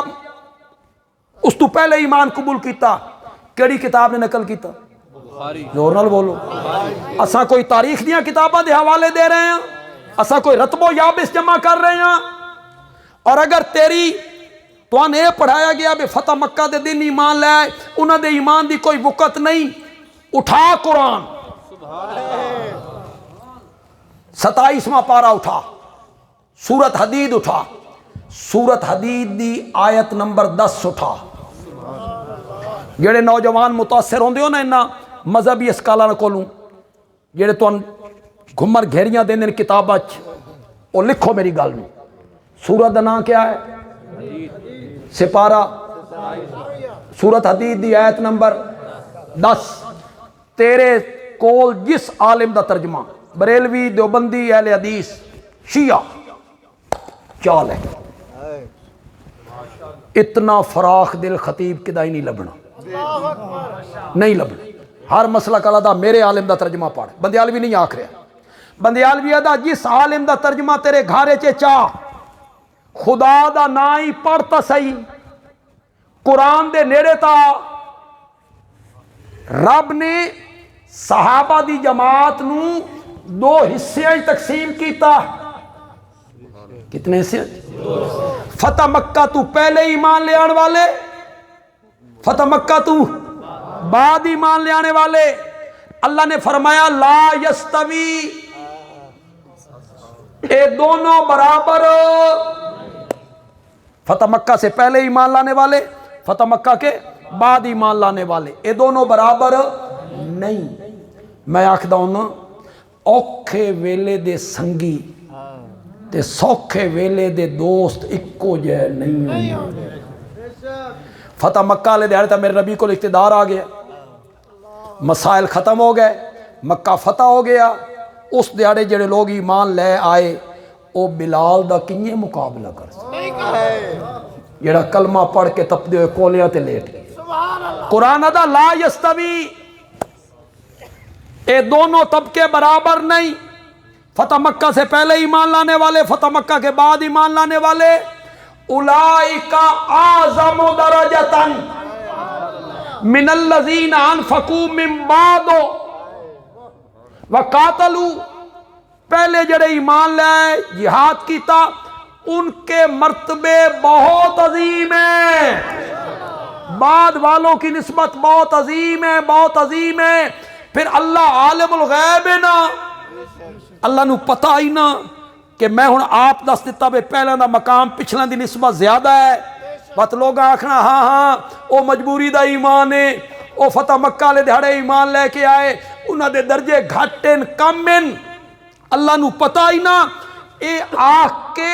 اس تو پہلے ایمان قبول کیتا. کیڑی کتاب نے نقل کیتا؟ زور نال بولو. اساں کوئی تاریخ دیاں کتاباں دے حوالے دے رہے ہیں, اساں کوئی رتب و یابس جمع کر رہے ہیں. اور اگر تیری تو نے پڑھایا گیا بے فتح مکہ دے دن ایمان لے آئے, انہاں دے ایمان دی کوئی وقت نہیں. اٹھا قرآن 27واں پارہ اٹھا, سورت حدید اٹھا, سورت حدید دی آیت نمبر 10 اٹھا. جڑے نوجوان متاثر ہوندے ہو نا انہاں مذہبی اسکالاں کولوں, جڑے تو گھمر گھیریاں دے دن کتاباں چ, او لکھو میری گل نوں. سورت دا نام کیا ہے؟ سپارہ. سورت حدید دی آیت نمبر 10. تیرے کول جس عالم دا ترجمہ, بریلوی, دیوبندی, اہل حدیث, شیعہ, چال ہے. اتنا فراخ دل خطیب کدا ہی نہیں لبنا, نہیں لبنا. ہر مسئلہ کلا دا میرے عالم دا ترجمہ پڑھ. بندیالوی نہیں آکھ رہا, بندیالوی دا جس عالم دا ترجمہ تیرے گھارے چے چاہ, خدا دا نا ہی پڑھتا صحیح, قرآن دے نیڑے تا رب نے صحابہ دی جماعت نو دو حصے تقسیم کیتا. کتنے حصے؟ فتح مکہ تو پہلے ایمان لے آنے والے، فتح مکہ تو بعد ایمان لے آنے والے. اللہ نے فرمایا لا یستوی، اے دونوں برابر. فتح مکہ سے پہلے ایمان لانے والے، فتح مکہ کے بعد ایمان لانے والے، اے دونوں برابر نہیں. میں آکھدا ہوں نا اوکھے ویلے دے سنگی تے سوکھے ویلے دے دوست اکو جے نہیں ہوندے. فتح مکہ والے دیہڑے تے میرے نبی کو اقتدار آ گیا، مسائل ختم ہو گئے، مکہ فتح ہو گیا. اس دیہڑے جڑے لوگ ایمان لے آئے او بلال دا کنیے مقابلہ کر سکتے جڑا کلمہ پڑھ کے تپدے ہوئے کولیاں تے لیٹ گئے. قرآن دا لا یستوی، اے دونوں طبقے برابر نہیں. فتح مکہ سے پہلے ایمان لانے والے، فتح مکہ کے بعد ایمان لانے والے. اولئک اعظم درجۃ من الذین انفقوا من بعد وقاتلوا، پہلے جڑے ایمان لائے جہاد کیتا ان کے مرتبے بہت عظیم ہیں، بعد والوں کی نسبت بہت عظیم ہے، بہت عظیم ہے. پھر اللہ عالم الغیب ہے نا، اللہ نو پتہ ہی نا کہ میں ہن آپ دس دیتا بے پہلے دا مقام پچھلے دی نسبت زیادہ ہے. بات لوگ آکھنا ہاں ہاں او مجبوری دا ایمان ہے، او فتح مکہ لے دہڑے ایمان لے کے آئے انہاں دے درجے گھٹن کمن. اللہ نو پتہ ہی نا. اے آکھ کے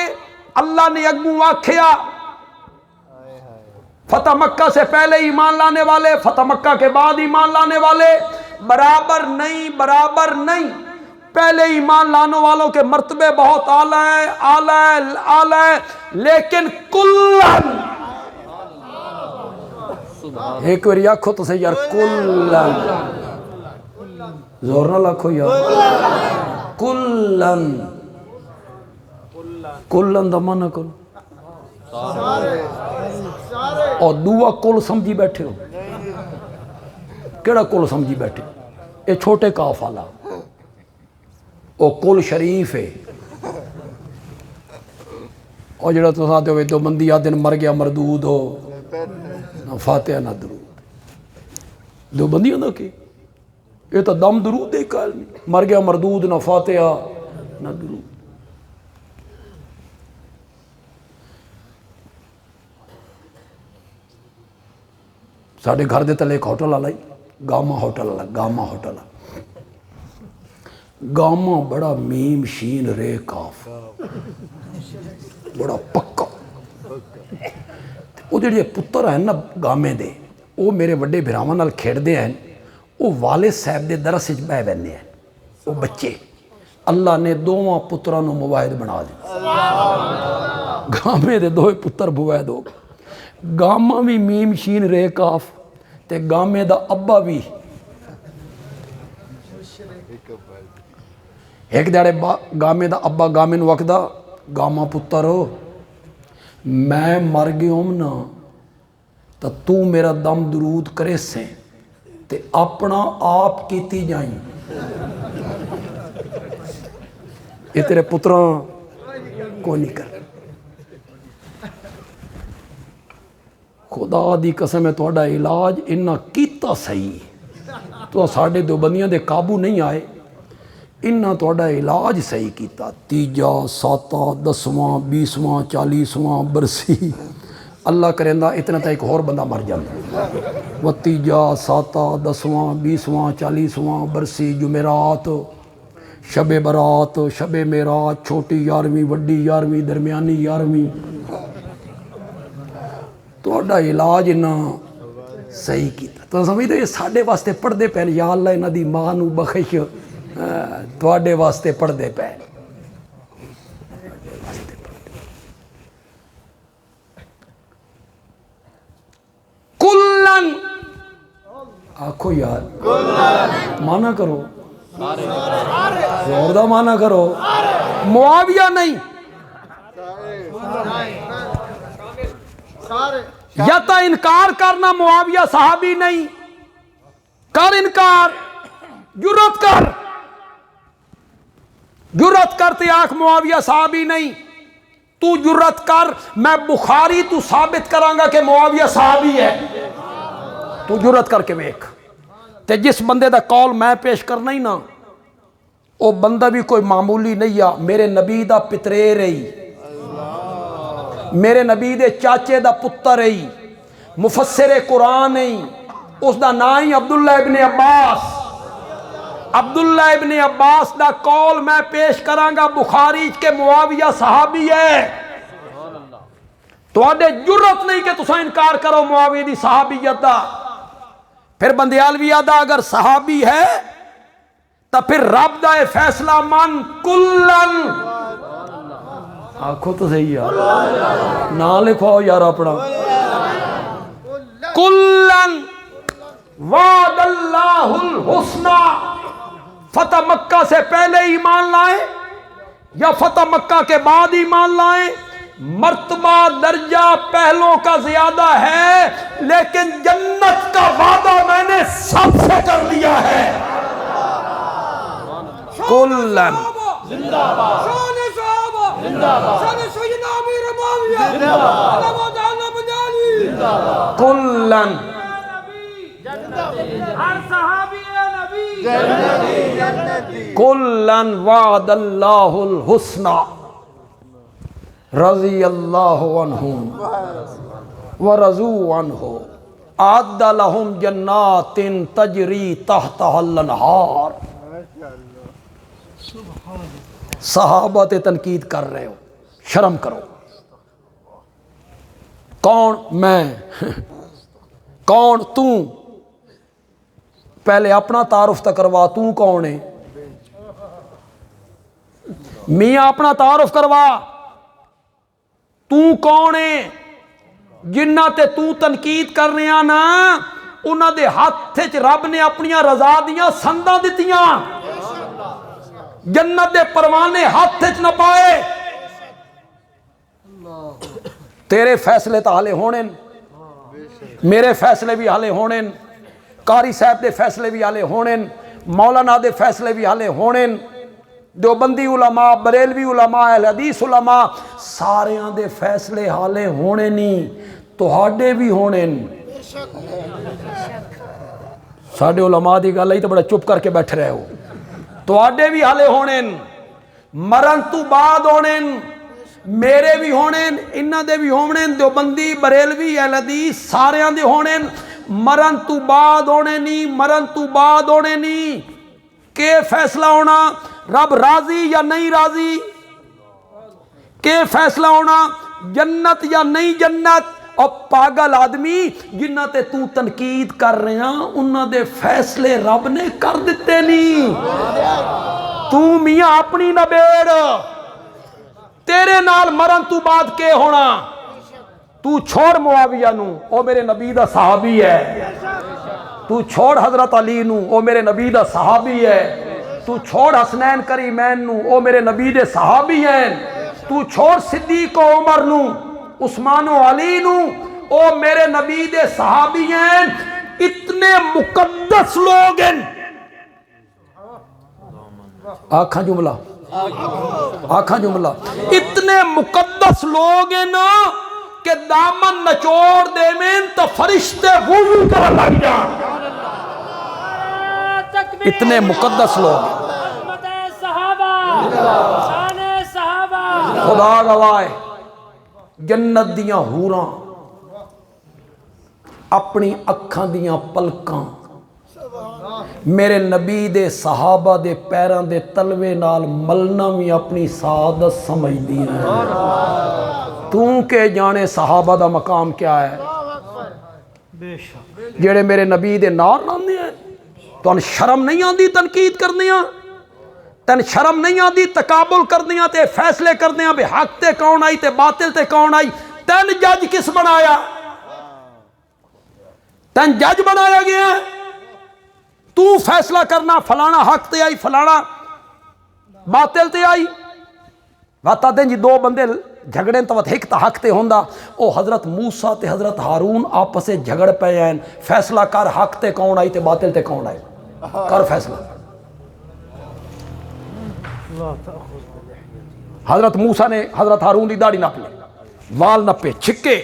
اللہ نے اگوں آکھیا فتح مکہ سے پہلے ایمان لانے والے، فتح مکہ کے بعد ایمان لانے والے برابر نہیں، برابر نہیں. پہلے ایمان لانے والوں کے مرتبے بہت اعلیٰ ہیں، اعلیٰ ہیں، اعلیٰ ہیں، لیکن کلن، ایک بار آکھو تو سے یار کلن، زور نہ لکھو یار، کلن، کلن دا معنی کرو. اور دعا کل سمجھی بیٹھے ہو، کیڑا کل سمجھی بیٹھے؟ اے چھوٹے کاف والا، او کل شریف ہے. اور جڑا تو ساتھ ہوئے دو بندی آدھن مر گیا مردود ہو، نہ فاتحہ نہ درود. دو بندی نہ کی یہ تو دم درود ہے، کال مر گیا مردود، نہ فاتحہ نہ درود. ساڑھے گھر دے تلے ایک ہوٹل آلائی، گاما ہوٹل آلا، گاما ہوٹل آلا. گاما بڑا میم شین رے کاف، بڑا پکا. وہ جڑے پتر ہیں نا گامے دے، وہ میرے وڈے بھراواں نال کھیڑ دے ہیں، وہ والد صاحب دے درس وچ بہ ویندے ہیں. وہ بچے اللہ نے دوواں پتراں نو مواحد بنا دیا. گامے دے دوے پتر مواحد ہو گئے. گاما بھی میم شین رے کاف تے گامے دا ابا بھی. ایک دیڑے گامے دا ابا گامے نو آکھدا گاما پتر ہو میں مر گیوم نا تو میرا دم درود کرے سے تے اپنا آپ کیتی جائیں. یہ تیرے پتراں کو نہیں کر. خدا دی قسم ہے تہاڈا علاج انہاں کیتا صحیح، تو ساڈے دو بندیاں دے قابو نہیں آئے. انہاں تہاڈا علاج صحیح کیتا. تیجا، ساتاں، 10واں، 20واں، 40واں برسی اللہ کریندا اتنا تا ایک اور بندہ مر جاندا. وہ تیجا، ساتاں، 10واں، 20واں، 40واں برسی، جمعرات، شب برات، شب معراج، چھوٹی 11ویں، وڈی 11ویں، درمیانی 11ویں. تہاڈا علاج انہاں صحیح کیتا. تو سمجھدے یہ ساڈے واسطے پڑھدے پین، یا اللہ انہاں دی ماں نو بخش، تہاڈے واسطے پڑھدے پین. کلن آکھو یار، مانا کرو، زور دا مانا کرو. معاویہ نہیں، یا تو انکار کرنا معاویہ صحابی نہیں، کر انکار، جرت کر تے آنکھ معاویہ صحابی نہیں، تو جرت کر میں بخاری تو ثابت کرانگا کہ معاویہ صحابی ہے، تو جرت کر کے ویکھ۔ تے جس بندے دا قول میں پیش کرنا ہی نا، او بندہ بھی کوئی معمولی نہیں ہے، میرے نبی دا پترے رہی، میرے نبی دے چاچے دا پتر رہی، مفسر قرآن نہیں، اس دا نا ہی عبداللہ ابن عباس۔ عبداللہ ابن عباس دا قول میں پیش کرانگا بخاری کے معاویہ صحابی ہے، تو آڈے جرت نہیں کہ تسا انکار کرو معاویہ دی صحابیت دا۔ پھر بندیالوی آدھا اگر صحابی ہے تو پھر رب دا فیصلہ من کلن، آنکھو تو صحیح ہے نہ لکھو یار اپنا، کلن وعد اللہ الحسنہ، فتح مکہ سے پہلے ایمان لائیں یا فتح مکہ کے بعد ایمان لائیں، مرتبہ درجہ پہلوں کا زیادہ ہے، لیکن جنت کا وعدہ میں نے سب سے کر لیا ہے۔ کلن شان صحابہ، شان سیدنا امیر معاویہ، علامہ جعلنا بنیالی، کلن ہر صحابی نبی کلن وعد اللہ الحسنہ رضی اللہ عنہم ورضوا عنہ اعد لہم جنات تجری تحتها الانہار۔ صحابہ تے تنقید کر رہے ہو، شرم کرو۔ کون میں کون تو؟ پہلے اپنا تعارف تو کروا، تو کون ہے؟ میاں اپنا تعارف کروا، تو کون ہے؟ جنہ تے تو تنقید کر رہے ہیں نا، انہاں دے ہاتھ وچ رب نے اپنی رضا دیاں سنداں دتیاں، جنت دے پروانے ہاتھ وچ نہ پائے۔ تیرے فیصلے تو حالے ہونے، میرے فیصلے بھی حالے ہونے، قاری صاحب دے فیصلے بھی حالے ہونے، مولانا دے فیصلے بھی حالے ہونے، دیوبندی علماء، بریلوی علماء، اہل حدیث علماء، سارے دے فیصلے حالے ہونے نہیں، تہاڈے بھی ہونے۔ ساڈے علماء دی گل ہے تو بڑا چپ کر کے بیٹھ رہے ہو، تہاڈے بھی حالے ہونے، مرن تو بعد ہونے، میرے بھی ہونے، انہاں دے بھی ہونے، دیوبندی، بریلوی، اہل حدیث سارے دے ہونے، مرن تو بعد ہونے نہیں، مرن تو بعد ہونے نہیں۔ کہ فیصلہ ہونا رب راضی یا نہیں راضی، کہ فیصلہ ہونا جنت یا نہیں جنت۔ اور پاگل آدمی جنہ تے تو تنقید کر رہے ہیں انہاں دے فیصلے رب نے کر دیتے نہیں، تو میاں اپنی نہ بیڑ، تیرے نال مرن تو بعد کے ہونا۔ تو چھوڑ معاویہ نو، او میرے نبی دا صحابی ہے، تو چھوڑ حضرت علی نو، او میرے نبی دا صحابی ہے، تو چھوڑ حسنین کریمین نو، او میرے نبی دے صحابی ہیں، تو چھوڑ صدیق و عمر نو، عثمان و علی نو، او میرے نبی دے صحابی ہیں۔ اتنے مقدس لوگ ہیں، آکھاں جملہ آکھاں جملہ، اتنے مقدس لوگ ہیں نا کہ دامن نچوڑ دے میں تو فرشتے وضو کر لگ جان، اتنے مقدس لوگ۔ خدا گواہ ہے، جنت دیاں حوراں اپنی اکھاں دیاں پلکاں میرے نبی دے صحابہ دے پیراں دے تلوے نال ملنا بھی اپنی سعادت سمجھ دی ہیں۔ تو کہ جانے صحابہ دا مقام کیا ہے، جڑے میرے نبی دے نار لاندے ہیں۔ تو ان شرم نہیں آندی تنقید کرنیاں، تن شرم نہیں آندی تقابل کرنیاں تے فیصلے کرنیاں بے حق تے کون آئی تے باطل تے کون آئی۔ تن جج کس بنایا؟ تن جج بنایا گیا ہے، تو فیصلہ کرنا فلانا حق تے آئی فلانا باطل تے آئی۔ واتا دیں جی دو بندے جھگڑے تو ایک تا حق تے ہوندا او حضرت موسیٰ تے حضرت ہارون آپس سے جھگڑ پے ہیں فیصلہ کر حق تے کون آئی تے باطل تے کون آئی کر فیصلہ حضرت موسیٰ نے حضرت ہارون دی داڑھی نپ لی وال نپے چھکے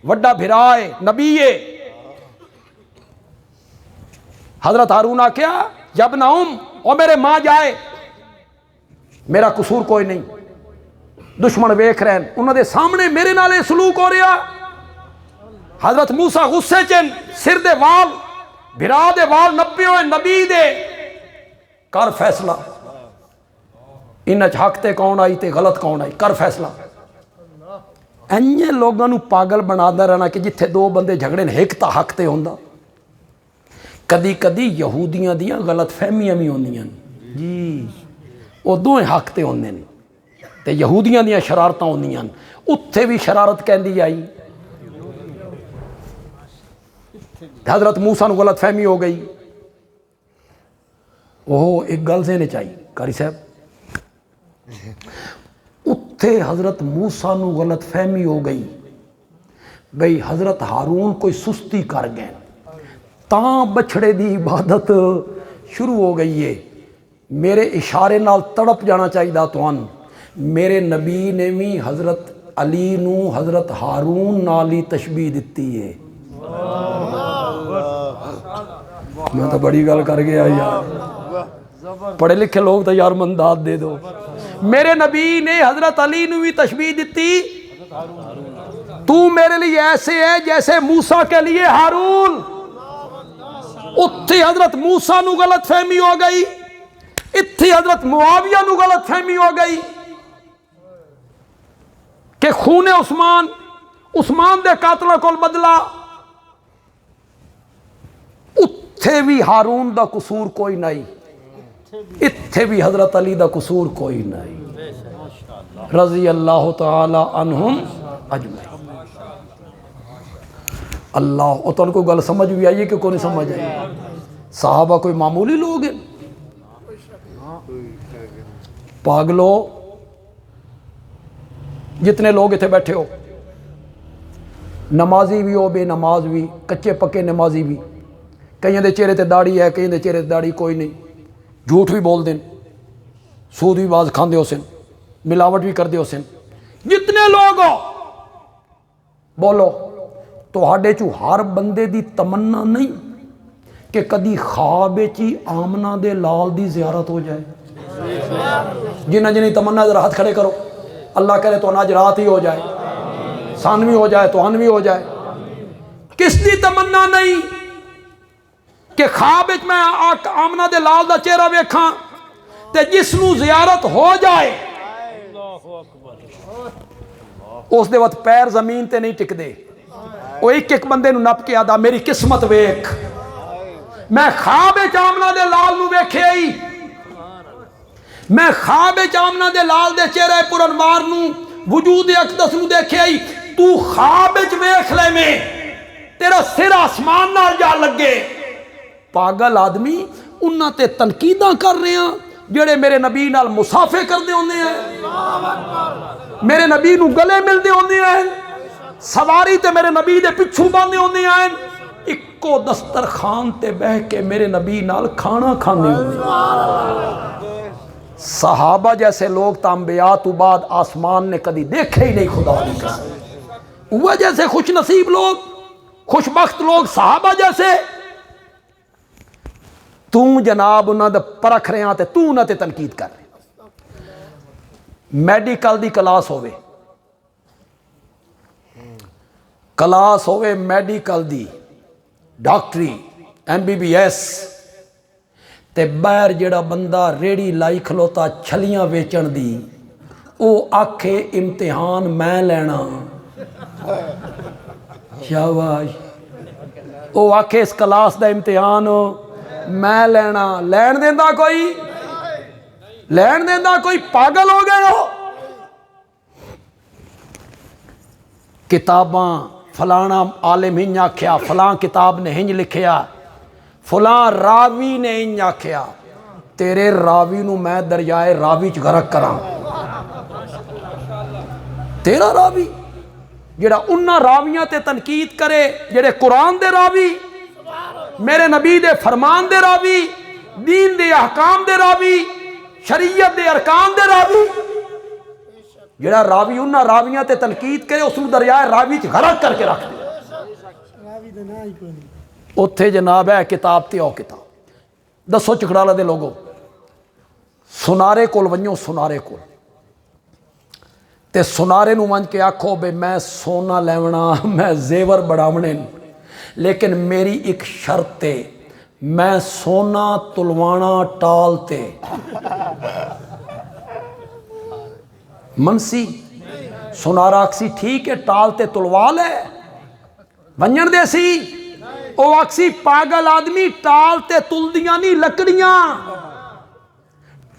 وڈا بھرائے نبی حضرت ہارون آکیا جب نہ او میرے ماں جائے میرا قصور کوئی نہیں دشمن ویکھ رہے ہیں انہوں دے سامنے میرے نالے سلوک ہو رہا حضرت موسیٰ غصے چن سر دے وال بھرا دے وال نپے ہوئے نبی دے کر فیصلہ انچ حق تے کون آئی تے غلط کون آئی کر فیصلہ اینجے لوگاں نو پاگل بنا دا رہنا کہ جتھے دو بندے جھگڑے نے ایک تا حق تے ہوندا کدی کدی یہودیاں دیاں غلط فہمیاں بھی ہوندیاں جی وہ دوئے حق تے ہوندے نے تے یہودیاں دیاں شرارتاں ہوندیاں اتھے بھی شرارت کہندی آئی حضرت موسیٰ نو غلط فہمی ہو گئی وہ ایک گل سے نے چاہیے قاری صاحب اتھے حضرت موسیٰ نو غلط فہمی ہو گئی بھئی حضرت ہارون کوئی سستی کر گئے تاں بچھڑے دی عبادت شروع ہو گئی ہے میرے اشارے نال تڑپ جانا چاہیے دا توان میرے نبی نے بھی حضرت علی نو حضرت ہارون نالی تشبیہ دیتی ہے میں تو بڑی گل کر گیا یار پڑھے لکھے لوگ تو یار منداد دے دو میرے نبی نے حضرت علی نو بھی تشبیہ دیتی تو میرے لیے ایسے ہے جیسے موسیٰ کے لیے ہارون اتھی حضرت موسیٰ نو غلط فہمی ہو گئی اتھی حضرت معاویہ نو غلط فہمی ہو گئی کہ خون عثمان دے قاتلہ کول بدلا اتھے بھی ہارون دا قصور کوئی نہیں اتھے بھی حضرت علی دا قصور کوئی نہیں رضی اللہ تعالی عنہم اجمعین اللہ اور تو ان کو گل سمجھ بھی آئیے کہ کوئی نہیں سمجھ آئیے صحابہ کوئی معمولی لوگ ہیں پاگلو جتنے لوگ اتنے بیٹھے ہو نمازی بھی ہو بے نماز بھی کچے پکے نمازی بھی کئیوں دے چہرے تے داڑھی ہے کئیوں دے چہرے تے داڑھی کوئی نہیں جھوٹ بھی بول دیں سود بھی باز کھاندے ہو سن ملاوٹ بھی کر دے ہو سن جتنے لوگ ہو بولو تو ہاڑے چو ہر بندے دی تمنا نہیں کہ کدی خواب چی آمنہ دے لال دی زیارت ہو جائے جنہ جنہی تمنا ذرا ہاتھ کھڑے کرو اللہ کرے تو ناج رات ہی ہو جائے سانوی ہو جائے تو انوی ہو جائے کس دی تمنا نہیں کہ خواب میں آمنہ دے لال دا چہرہ ویکھاں تے جس نو زیارت ہو جائے اس دے وقت پیر زمین تے نہیں ٹک دے وہ ایک ایک بندے نو نپ کے آدھا میری قسمت ویکھ میں خواب آمنہ دے لال نو ویکھے ہی میں خواب آمنہ دے لال دے چہرے پرانوار نو وجود اقدس نو دیکھے ہی تو خواب ویکھ لے میں تیرا سر آسمان نال جا لگے پاگل آدمی انہاں تے تنقیداں کر رہے ہیں جڑے میرے نبی نال مسافے کر دے ہوندے ہیں میرے نبی نو گلے مل دے ہوندے ہیں سواری تے میرے نبی دے پچھو باندے ہوندے ہیں اکو دسترخوان تے بہ کے میرے نبی نال کھانا کھاندے ہوندے ہیں صحابہ جیسے لوگ تا انبیاء تو بعد آسمان نے کدی دیکھے ہی نہیں خدا کی قسم وہ جیسے خوش نصیب لوگ خوش بخت لوگ صحابہ جیسے تم جناب انہاں دے پرکھ رہے ہیں تے تو انہاں تے تنقید کر رہے میڈیکل دی کلاس ہوئے میڈیکل دی ڈاکٹری MBBS تے باہر جڑا بندہ ریڑی لائی کھلوتا چھلیاں ویچن دی او آکھے امتحان میں لینا شاباش او آکھے اس کلاس دا امتحان میں لینا لین دیندہ کوئی پاگل ہو گئے ہو کتاباں فلانا عالم ہنج آکھیا فلاں کتاب نے ہنج لکھیا فلاں راوی نے ہنج آکھیا تیرے راوی نو میں دریائے راوی چ غرق کراں تیرا راوی جڑا انہاں راویاں تے تنقید کرے جڑے قرآن دے راوی، میرے نبی دے فرمان دے راوی، دین دے احکام دے راوی، شریعت دے ارکان دے راوی، جڑا راوی انہاں راویاں تے تنقید کرے اس نوں دریائے راوی چ غرق کر کے رکھ دے۔ اتھے جناب ہے کتاب تے او کتاب دسو چکڑالہ دے لوگو، سنارے کول ونجو، سنارے کول تے سنارے نو ونج کے آکھو بے میں سونا لیونا، میں زیور بڑھاونے، لیکن میری ایک شرط ہے، میں سونا تلوانا ٹالتے منسی سنارا اکسی ٹھیک ہے ٹالتے تلوا لے ونجن دے سی، او اکسی پاگل آدمی ٹالتے تلدیاں نہیں لکڑیاں،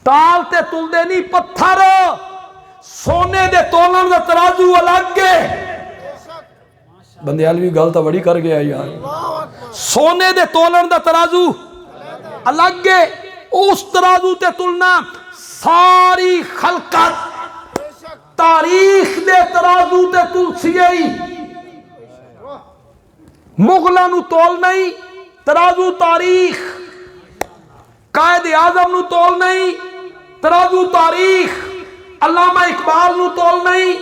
ٹالتے تلدے نہیں پتھر، سونے دے تولن دا ترازو الگ ہے۔ بندے علوی گل تا بڑی کر گیا یار، سونے دے تولن دا ترازو الگ ہے، اس ترازو تے تلنا ساری خلقت تاریخ دے ترازو تے تلسی گئی، مغلہ نو تول نہیں ترازو تاریخ، قائد اعظم نو تول نہیں ترازو تاریخ، علامہ اقبال نو تول نہیں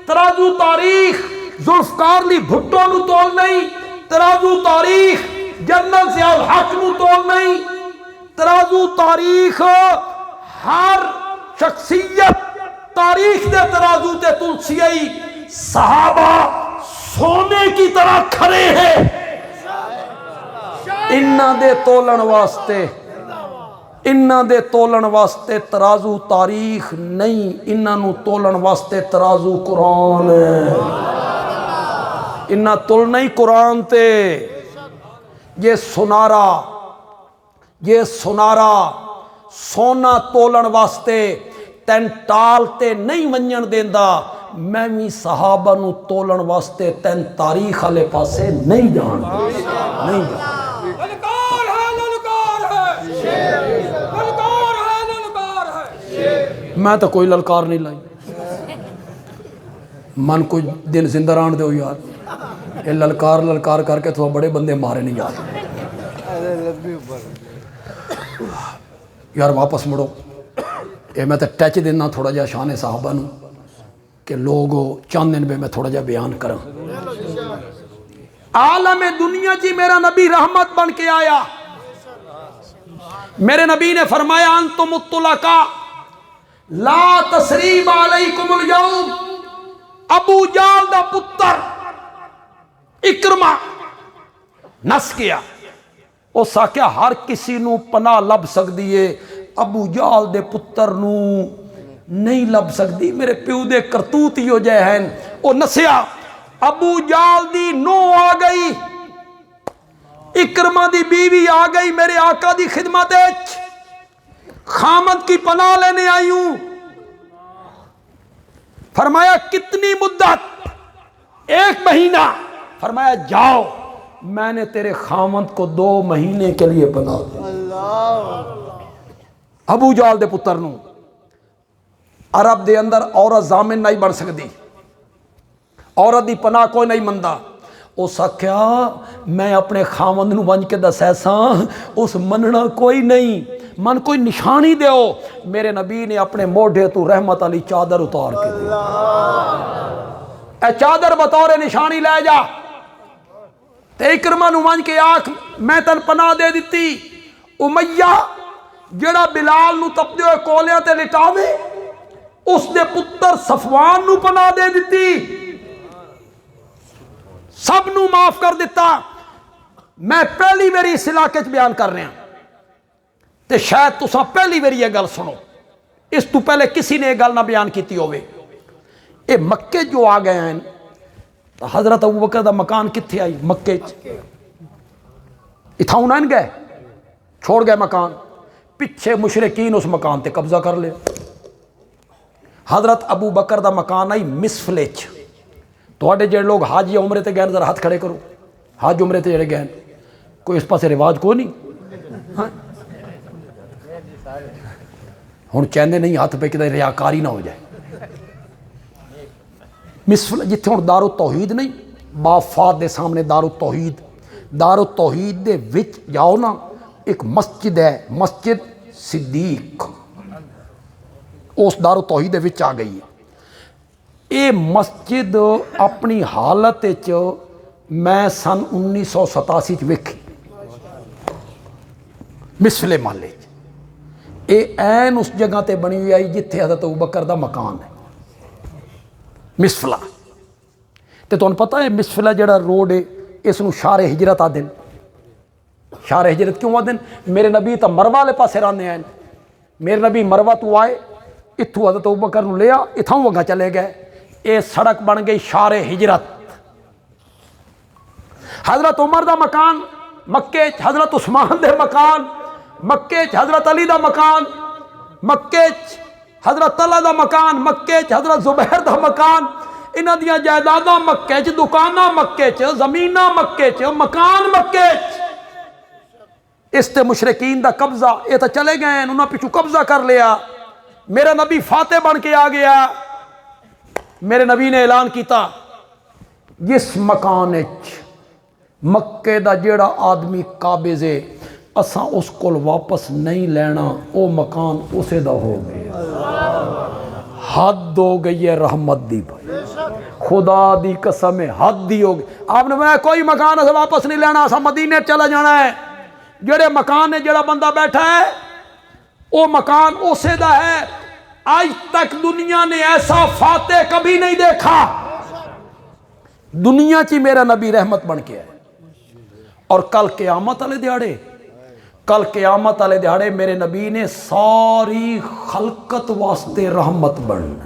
ترازو تاریخ، ذوالفقار علی بھٹو نو تول نہیں ترازو تاریخ، جنرل ضیاء الحق نو تول نہیں ترازو تاریخ، ہر شخصیت تاریخ دے ترازو تے تلسی گئی، صحابہ سونے کی طرح کھڑے ہیں، انہاں دے تولن واسطے، انہاں دے تولن واسطے ترازو تاریخ نہیں، انہاں نو تولن واسطے ترازو قرآن ہے، انہاں تول نہیں قرآن تے، یہ سنارا سونا تولن واسطے تین ٹالتے نہیں ونجن دیندا، میں بھی صحابہ نو تولن واسطے تین تاریخ والے پاسے نہیں جان نہیں جان۔ للکار ہے، للکار ہے، للکار ہے، للکار ہے۔ میں تو کوئی للکار نہیں لائی، من کوئی دن زندہ ران دے ہو یار، یہ للکار کر کے تو بڑے بندے مارے نہیں یار۔ یار واپس مڑو، یہ میں تو ٹچ دینا تھوڑا جا شان صحابہ نو کہ لوگو چند دن پہ میں تھوڑا جا بیان کروں۔ عالم دنیا جی میرا نبی رحمت بن کے آیا، میرے نبی نے فرمایا انتم الطلقاء لا تسریب علیکم اليوم۔ ابو جال دا پتر اکرمہ نس گیا، اس آکھیا ہر کسی نو پناہ لب سکدی ہے، ابو جال دے پتر نو نہیں لب سکدی، میرے پیو دے کرتوت ہی ہو جائے ہیں۔ او نسیا، ابو جال دی نو آ گئی، اکرمہ دی بیوی آ گئی میرے آقا دی خدمت اچ، خامد کی پناہ لینے آئی ہوں۔ فرمایا کتنی مدت؟ 1 مہینہ۔ فرمایا جاؤ، میں نے تیرے خامد کو 2 مہینے کے لیے پناہ دی۔ ابو جال دے پتر نو عرب دے اندر عورت ضامن نہیں بن سکتی، عورت دی پناہ کوئی نہیں مندا۔ اس آکھیا میں اپنے خامد نو بن کے دس ایسا، اس مننا کوئی نہیں، من کوئی نشانی دیو۔ میرے نبی نے اپنے موڈے تو رحمت علی چادر اتار کے دی، اے چادر بطور نشانی لے جا، تے اکرمہ نو بن کے آکھ میں تن پناہ دے دیتی۔ امیہ جڑا بلال نو تپدے ہوئے کولیاں تے لٹاوے، اس نے پتر صفوان نو پناہ دے دیتی، سب نو معاف کر دیتا۔ میں پہلی میری اس علاقے چ بیان کر رہا ہوں تے شاید تساں پہلی میری یہ گل سنو، اس تو پہلے کسی نے یہ گل نہ بیان کیتی ہوئے۔ اے مکے جو آ گئے ہیں، حضرت ابوبکر دا مکان کتھے آئی؟ مکے چ، اتھاؤں نہ گئے، چھوڑ گئے مکان، پچھے مشرکین اس مکان تے قبضہ کر لے۔ حضرت ابو بکر دا مکان آئی مسفلچ۔ تواڈے جڑے لوگ حج یا عمرے تے گئے ذرا ہاتھ کھڑے کرو، حج عمرے تے جڑے گئے کوئی اس پاسے رواج کوئی نہیں، ہاں ہن چاہندے نہیں ہاتھ پہ کدے ریاکاری نہ ہو جائے۔ ਮਿਸਫਲਾ ਜਿੱਥੇ ਹੁਣ ਦਾਰੂ ਤੌਹੀਦ ਨਹੀਂ, ਬਾਫਾਤ ਦੇ ਸਾਹਮਣੇ ਦਾਰੂ ਤੌਹੀਦ ਦੇ ਵਿੱਚ ਜਾਓ ਨਾ, ਇੱਕ ਮਸਜਿਦ ਹੈ, ਮਸਜਿਦ ਸਿੱਦੀਕ, ਉਸ ਦਾਰੂ ਤੌਹੀਦ ਦੇ ਵਿੱਚ ਆ ਗਈ ਹੈ। ਇਹ ਮਸਜਿਦ ਆਪਣੀ ਹਾਲਤ ਵਿੱਚ ਮੈਂ ਸਨ 1987 ਚ ਵੇਖੀ, ਮਿਸਫਲੇ ਮਹੱਲੇ 'ਚ। ਇਹ ਐਨ ਉਸ ਜਗ੍ਹਾ ਤੇ ਬਣੀ ਹੋਈ ਆਈ ਜਿੱਥੇ ਹਜ਼ਰਤ ਅਬੂ ਬਕਰ ਦਾ ਮਕਾਨ ਹੈ, ਮਿਸਫਲਾ। ਤੇ ਤੁਹਾਨੂੰ ਪਤਾ ਹੈ ਮਿਸਫਲਾ ਜਿਹੜਾ ਰੋਡ ਹੈ, ਇਸ ਨੂੰ ਸ਼ਾਰੇ ਹਿਜਰਤ ਆਖਦੇ ਨੇ। ਸ਼ਾਰੇ ਹਿਜਰਤ ਕਿਉਂ ਆਖਦੇ ਨੇ? ਮੇਰੇ ਨਬੀ ਤਾਂ ਮਰਵਾ ਵਾਲੇ ਪਾਸੇ ਰਹਿੰਦੇ ਹਨ। ਮੇਰੇ ਨਬੀ ਮਰਵਾ ਤੋਂ ਆਏ, ਇੱਥੋਂ ਹਜ਼ਰਤ ਅਬੂ ਬਕਰ ਨੂੰ ਲਿਆ, ਇੱਥੋਂ ਅੱਗਾ ਚਲੇ ਗਏ, ਇਹ ਸੜਕ ਬਣ ਗਈ ਸ਼ਾਰੇ ਹਿਜਰਤ। حضرت عمر دا مکان مکے چ، حضرت عثمان دے مکان مکے چ، حضرت علی دا مکان مکے چ، حضرت طلحہ دا مکان مکے چ، حضرت زبیر دا مکان، انہاں دیاں جائیداداں مکے چ، دکاناں مکے چ، زمیناں مکے چ، مکان مکے چ۔ اس تے مشرکین دا قبضہ، یہ تو چلے گئے ہیں، انہاں پیچھو قبضہ کر لیا۔ میرا نبی فاتح بن کے آ گیا، میرے نبی نے اعلان کیتا جس مکان مکے دا جیڑا آدمی قابض ہے اساں اس کول واپس نہیں لینا، او مکان اسے دا ہو گیا۔ حد ہو گئی ہے رحمت دی بھائی، خدا دی قسم ہے، حد دی ہو گئی۔ آپ نے میں کوئی مکان اسے واپس نہیں لینا، اساں مدینے چلا جانا ہے۔ جڑے مکان نے جڑا بندہ بیٹھا ہے وہ مکان اسے دا ہے۔ آج تک دنیا نے ایسا فاتح کبھی نہیں دیکھا۔ دنیا چی میرا نبی رحمت بن کے ہے، اور کل قیامت والے دیہاڑے میرے نبی نے ساری خلقت واسطے رحمت بننا۔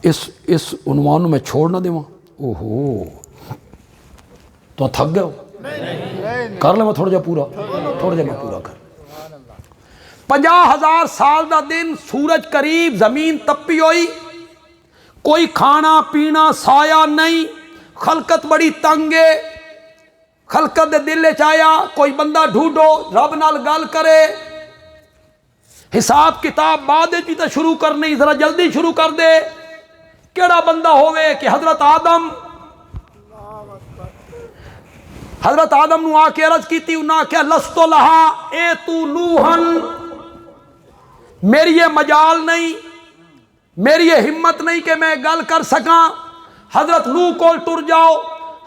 اس عنوان میں چھوڑ نہ دیواں۔ اوہو تو تھک گئے ہو؟ کر لے میں تھوڑا جا پورا کر۔ 50,000 سال دا دن، سورج قریب، زمین تپی ہوئی، کوئی کھانا پینا سایہ نہیں، خلقت بڑی تنگ ہے۔ خلقت دے دل چایا کوئی بندہ ڈھونڈو رب نال گل کرے، حساب کتاب بعد بھی تو شروع کرنی، ذرا جلدی شروع کر دے۔ کیڑا بندہ ہوئے کہ حضرت آدم نو آ کے عرض کیتی، انہاں کہ لستو لہا اے تو نوحن، میری یہ مجال نہیں، میری یہ ہمت نہیں کہ میں گل کر سکاں، حضرت نوح کول ٹر جاؤ۔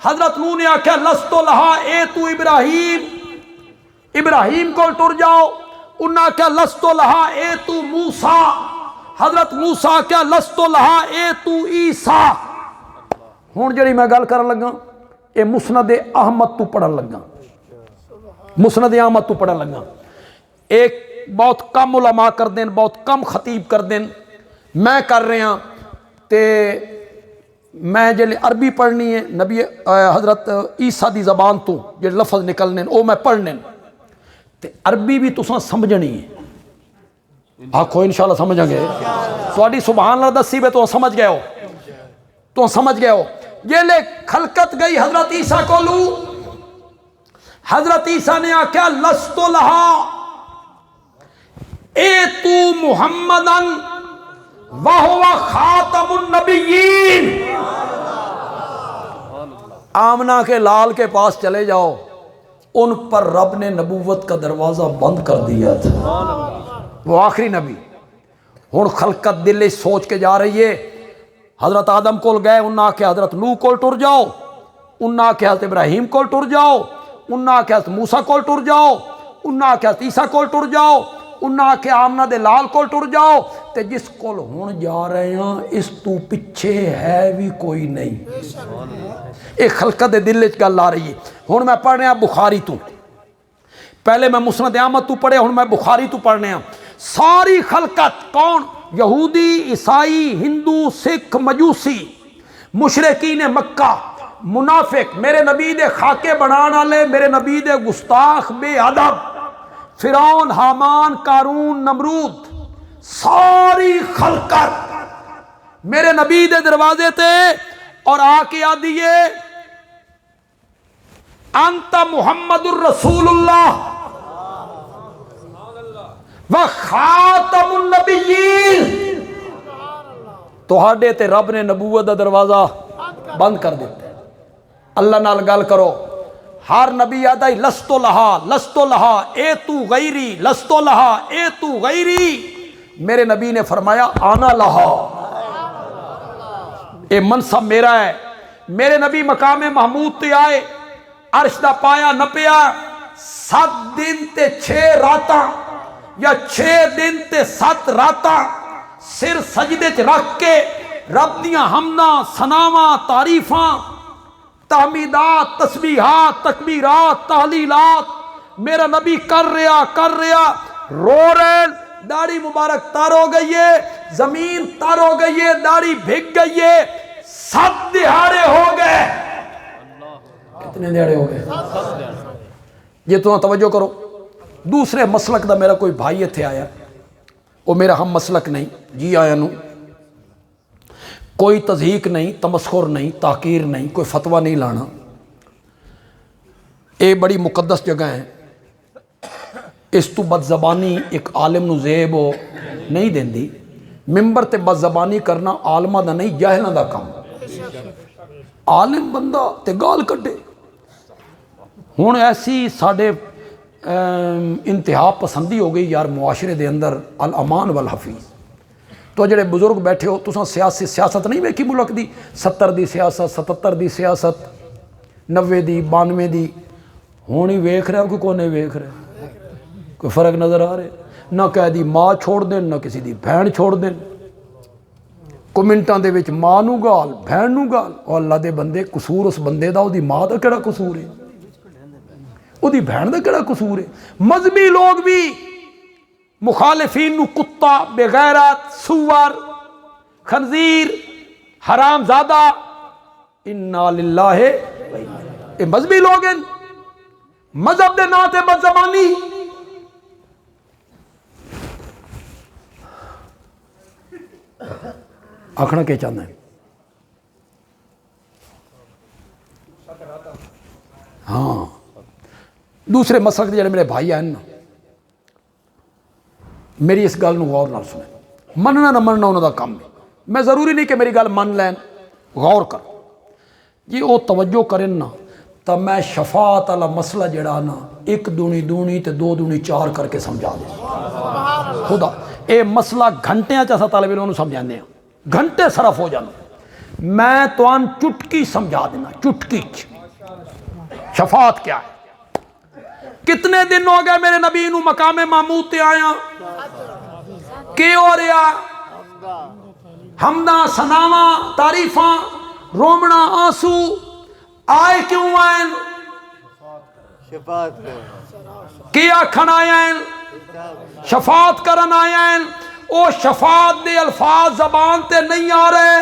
حضرت نوح نے آکھیا لستو لہا اے تو ابراہیم کول ٹر جاؤ۔ انہاں آکھیا لستو لہا اے تو موسیٰ۔ حضرت موسیٰ آکھیا لستو لہا اے تو عیسیٰ۔ ہن جڑی میں گل کرن لگا اے مسند احمد تو پڑھن لگا۔ ایک بہت کم علماء کر دین، بہت کم خطیب کر دین، میں کر رہے ہاں۔ تے میں جلے عربی پڑھنی ہے نبی حضرت عیسیٰ دی زبان تو جلے لفظ نکلنے وہ میں پڑھنے، تے عربی بھی تساں سمجھنی ہے۔ آکھو انشاءاللہ سمجھیں گے، تواڈی سبحان اللہ دسی بے تو سمجھ گئے ہو۔ جلے خلقت گئی حضرت عیسیٰ کو لو، حضرت عیسیٰ نے آکھیا لستو لہا اے تو محمدن وَهُوَ خاتم النبیین۔ آمنہ کے لال کے پاس چلے جاؤ، ان پر رب نے نبوت کا دروازہ بند کر دیا تھا، وہ آخری نبی۔ ہن خلقت دل سوچ کے جا رہی ہے، حضرت آدم کول گئے، انہاں کہ حضرت نوح کول ٹر جاؤ، انہاں کہ حضرت ابراہیم کول ٹر جاؤ، انہاں کہ حضرت موسیٰ کول ٹر جاؤ، انہاں کہ حضرت عیسیٰ کول ٹر جاؤ، انہاں کہ آمنہ دے لال کول ٹر جاؤ۔ تے جس کول ہون جا رہے ہیں اس تو پچھے ہے بھی کوئی نہیں۔ ایک خلقت دے دل وچ گل آ رہی ہے۔ ہن میں پڑھ رہا بخاری تو، پہلے میں مسند احمد تو پڑھے، ہن میں بخاری تو پڑھ رہا۔ ساری خلقت کون؟ یہودی، عیسائی، ہندو، سکھ، مجوسی، مشرکین مکہ، منافق، میرے نبی دے خاکے بنان والے، میرے نبی دے گستاخ، بے ادب، فرعون، حامان، قارون، نمرود، ساری خلقت میرے نبی دے دروازے تے اور آ کے آدھیے انت محمد الرسول اللہ و خاتم النبیین، ਤੁਹਾਡੇ ਤੇ ਰੱਬ ਨੇ ਨਬੂਵਤ ਦਾ ਦਰਵਾਜ਼ਾ ਬੰਦ ਕਰ ਦਿੱਤਾ। اللہ نال گل کرو، ہر نبی آدھا ہی لستو لہا اے تو غیری، لستو لہا اے تو غیری، میرے نبی نے فرمایا آنا لہا، اے منصب میرا ہے۔ میرے نبی مقام محمود تے آئے، عرش دا پایا نپیا، 7 دن تے 6 راتاں یا 6 دن تے 7 راتاں سر سجدے چ رکھ کے رب دیاں حمداں ثناواں تعریفاں تحمیدات تسبیحات تکبیرات تحلیلات میرا نبی کر رہا رو رہے، داڑھی مبارک تار ہو گئی ہے، زمین تار ہو گئی ہے، داڑھی بھگ گئی ہے، 7 دہاڑے ہو گئے۔ کتنے دہاڑے ہو گئے؟ یہ تو توجہ کرو۔ دوسرے مسلک دا میرا کوئی بھائی تھے آیا، وہ میرا ہم مسلک نہیں جی آیا نو، کوئی تضحیق نہیں، تمسخر نہیں، تحقیر نہیں، کوئی فتویٰ نہیں لانا۔ اے بڑی مقدس جگہ ہے، اس تو بد زبانی ایک عالم نو زیب ہو نہیں دیندی۔ ممبر تے بد زبانی کرنا عالمہ دا نہیں، جاہلہ دا کام۔ عالم بندہ تے گال کٹے۔ ہون ایسی ساڑھے انتہا پسندی ہو گئی یار معاشرے دے اندر، الامان والحفیظ۔ تو جڑے بزرگ بیٹھے ہو تساں سیاست نہیں ویکھی ملک دی، 70 دی سیاست، 77 دی سیاست، 90 دی 92 دی، ہونی ویکھ رہا کوئی کونے ویکھ رہا، کوئی فرق نظر آ رہے؟ نہ کہہ دی ماں چھوڑ دین، نہ کسی دی بہن چھوڑ دین، کومنٹاں دے وچ ماں نو گال بہن نو گال، اور اللہ دے بندے قصور اس بندے دا، او دی ماں دا کیڑا قصور ہے، او دی بہن دا کیڑا قصور ہے؟ مذہبی لوگ بھی مخالفین نو کتا، بغیرت، سور، خنزیر، حرام زادہ، انا للہ، اے مذہبی لوگ ہیں، مذہب دے ناں تے بد زبانی۔ آکھنا کیا چاہنا ہے؟ ہاں دوسرے مسلک دے جڑے میرے بھائی ہیں نا، میری اس گل نو غور نال سنیں، مننا نہ مننا انہوں دا کام ہے، میں ضروری نہیں کہ میری گل من لین، غور کر جی وہ توجہ کریں نا، تو میں شفاعت والا مسئلہ جڑا نا 1 دونی 2 تے 2 دونی 4 کر کے سمجھا دیں۔ خدا اے مسئلہ گھنٹیاں چا طالب علموں سمجھانے ہیں، گھنٹے صرف ہو جانا، میں تو ان چٹکی سمجھا دینا، چٹکی شفاعت کیا ہے۔ کتنے دن ہو گئے میرے نبی نو مقام محمود تے آیا، کی ہو رہا؟ حمداں ثناواں تعریفاں رومنا آنسو، آئے کیوں آئیں؟ شفاعت کیا کھن آئیں؟ شفاعت کرن آئیں۔ او شفاعت دے الفاظ زبان تے نہیں آ رہے،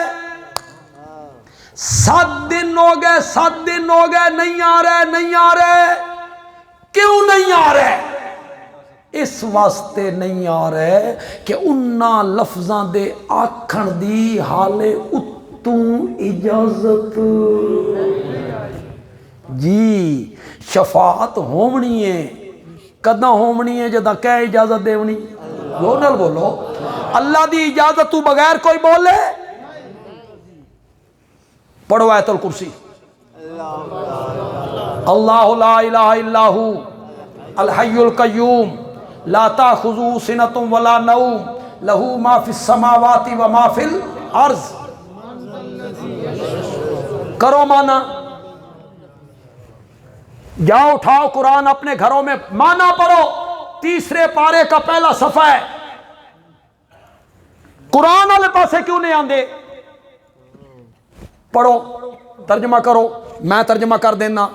7 دن ہو گئے، 7 دن ہو گئے، نہیں آ رہے، کیوں نہیں آ رہے؟ اس واسطے نہیں آ رہے کہ انہاں لفظاں دے آکھن دی حالے اتوں اجازت جی شفاعت ہومنی ہے، کداں ہومنی ہے جدہ کہہ اجازت دیونی؟ نال بولو، اللہ دی اجازت تو بغیر کوئی بولے؟ پڑھو آیت الکرسی، اللہ لا الہ الا ہو الحی القیوم لا تاخذو سنۃ ولا نوم لہ ما فی السماوات و ما فی الارض۔ کرو مانا، جاؤ اٹھاؤ قرآن اپنے گھروں میں مانا پڑھو، 3 پارے کا پہلا صفحہ ہے۔ قرآن والے پاسے کیوں نہیں آندے؟ پڑھو، ترجمہ کرو، میں ترجمہ کر دینا،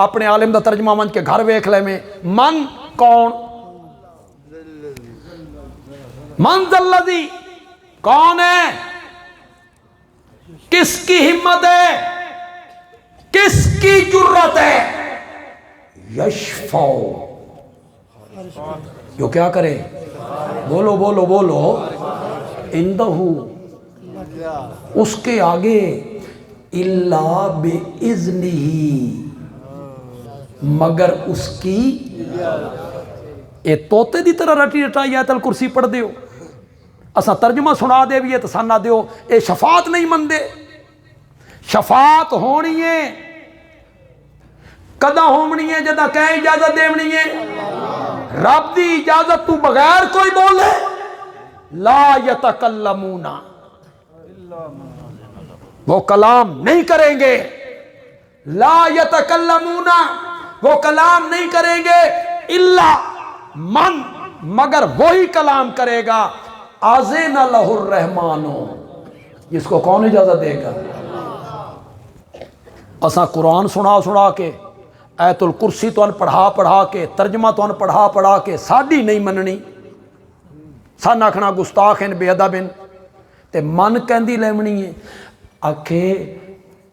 اپنے عالم دا ترجمہ من کے گھر ویکھ لے میں۔ من کون؟ من ذلذی کون ہے؟ کس کی ہمت ہے؟ کس کی جرت ہے؟ یشفع، جو کیا کرے؟ بولو بولو بولو، اندہ اس کے آگے الا باذنہ، مگر اس کی اے توتے دی طرح رٹی رٹائی آیت الکرسی پڑھ دیو۔ اساں ترجمہ سنا دے بھی تو سانہ دیو اے شفاعت نہیں مندے. شفاعت ہونی ہے کدا ہونی ہے جدا کہیں اجازت دیونی ہے. رب دی اجازت تو بغیر کوئی بولے. لا یتکلمون وہ کلام نہیں کریں گے. لا یتکلمون وہ کلام نہیں کریں گے. الا من مگر وہی کلام کرے گا اذن لہ الرحمن جس کو کون اجازت دے گا. اساں قرآن سنا کے ایت الکرسی تو ان پڑھا کے ترجمہ تو ان پڑھا کے ساڈی نہیں مننی. سن آکھنا گستاخ ہیں بے ادب ہیں تے من کہندی لیونی ہے. آکھے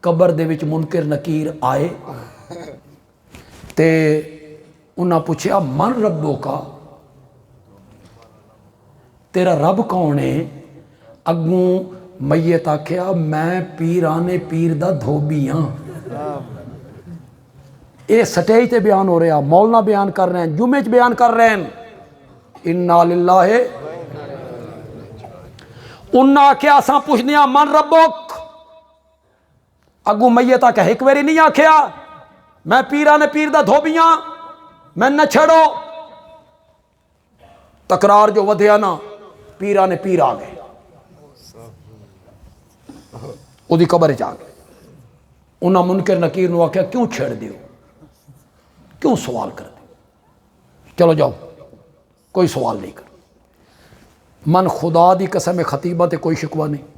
قبر دے وچ منکر نکیر آئے تے انہاں پوچھیا من ربو کا تیرا رب کون ہے. اگوں میت آکھیا میں پیرانے پیر دا دھوبی ہاں. اے سٹیج تے بیان ہو رہا مولانا بیان کر رہے ہیں جمعے چ بیان کر رہے ہیں. انا للہ انہاں آکھیا اساں پوچھنے من ربک. اگوں میت آکھیا ایک ویری نہیں آکھیا میں پیرانے پیر دا دھوبی ہاں میں نہ چھڑو. تکرار جو ودھیا نا پیرانے پیر آ گئے او دی قبر جا گئے. انہاں منکر نکیر نو آکھیا کیوں چھڑ دیو کیوں سوال کر دیو. چلو جاؤ کوئی سوال نہیں کر. من خدا دی قسم خطیبہ تے کوئی شکوہ نہیں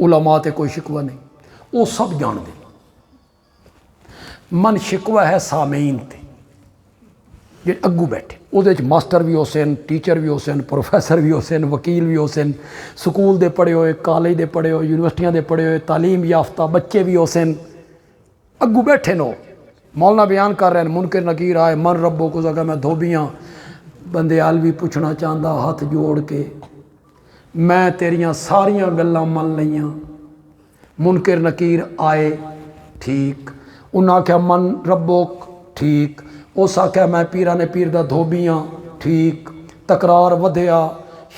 علماء تے کوئی شکوہ نہیں وہ سب جان دے. من شکوہ ہے سامعین تے جی اگو بیٹھے وہ ماسٹر بھی ہو سن ٹیچر بھی ہو سن پروفیسر بھی ہو سن وکیل بھی ہو سن سکول دے پڑھے ہوئے کالج دے پڑھے ہوئے یونیورسٹیاں دے پڑھے ہوئے تعلیم یافتہ بچے بھی ہو سن اگو بیٹھے نو. مولانا بیان کر رہے ہیں منکر نکیر آئے من ربو کو جگہ میں دھوبیاں. بندے آل بھی پوچھنا چاہتا ہاتھ جوڑ کے میں تیریاں ساریاں گلاں من لیاں. منکر نکیر آئے ٹھیک. انہاں کہا من ربک ٹھیک. اس آکھیا میں پیرانے پیر دا دھوبیاں ٹھیک. تکرار ودھیا.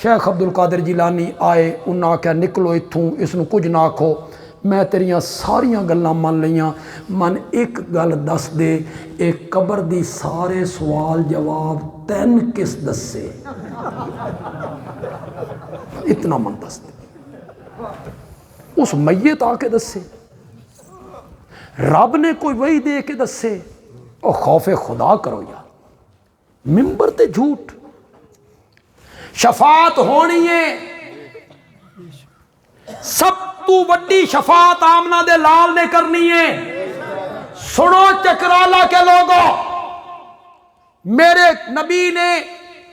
شیخ عبد القادر جیلانی آئے انہاں آکھیا نکلو اتھوں اس نو کچھ نہ آکھو میں تیریاں ساریاں گلاں من لیاں. من ایک گل دس دے ایک قبر دی سارے سوال جواب تین کس دسے اتنا من دس دے. اس میت آ کے دسے رب نے کوئی وحی دے کے دسے. او خوف خدا کرو یار ممبر تے جھوٹ. شفاعت ہونی ہے سب تو وڈی شفاعت آمنہ دے لال نے کرنی ہے. سنو چکرالا کے لوگوں میرے نبی نے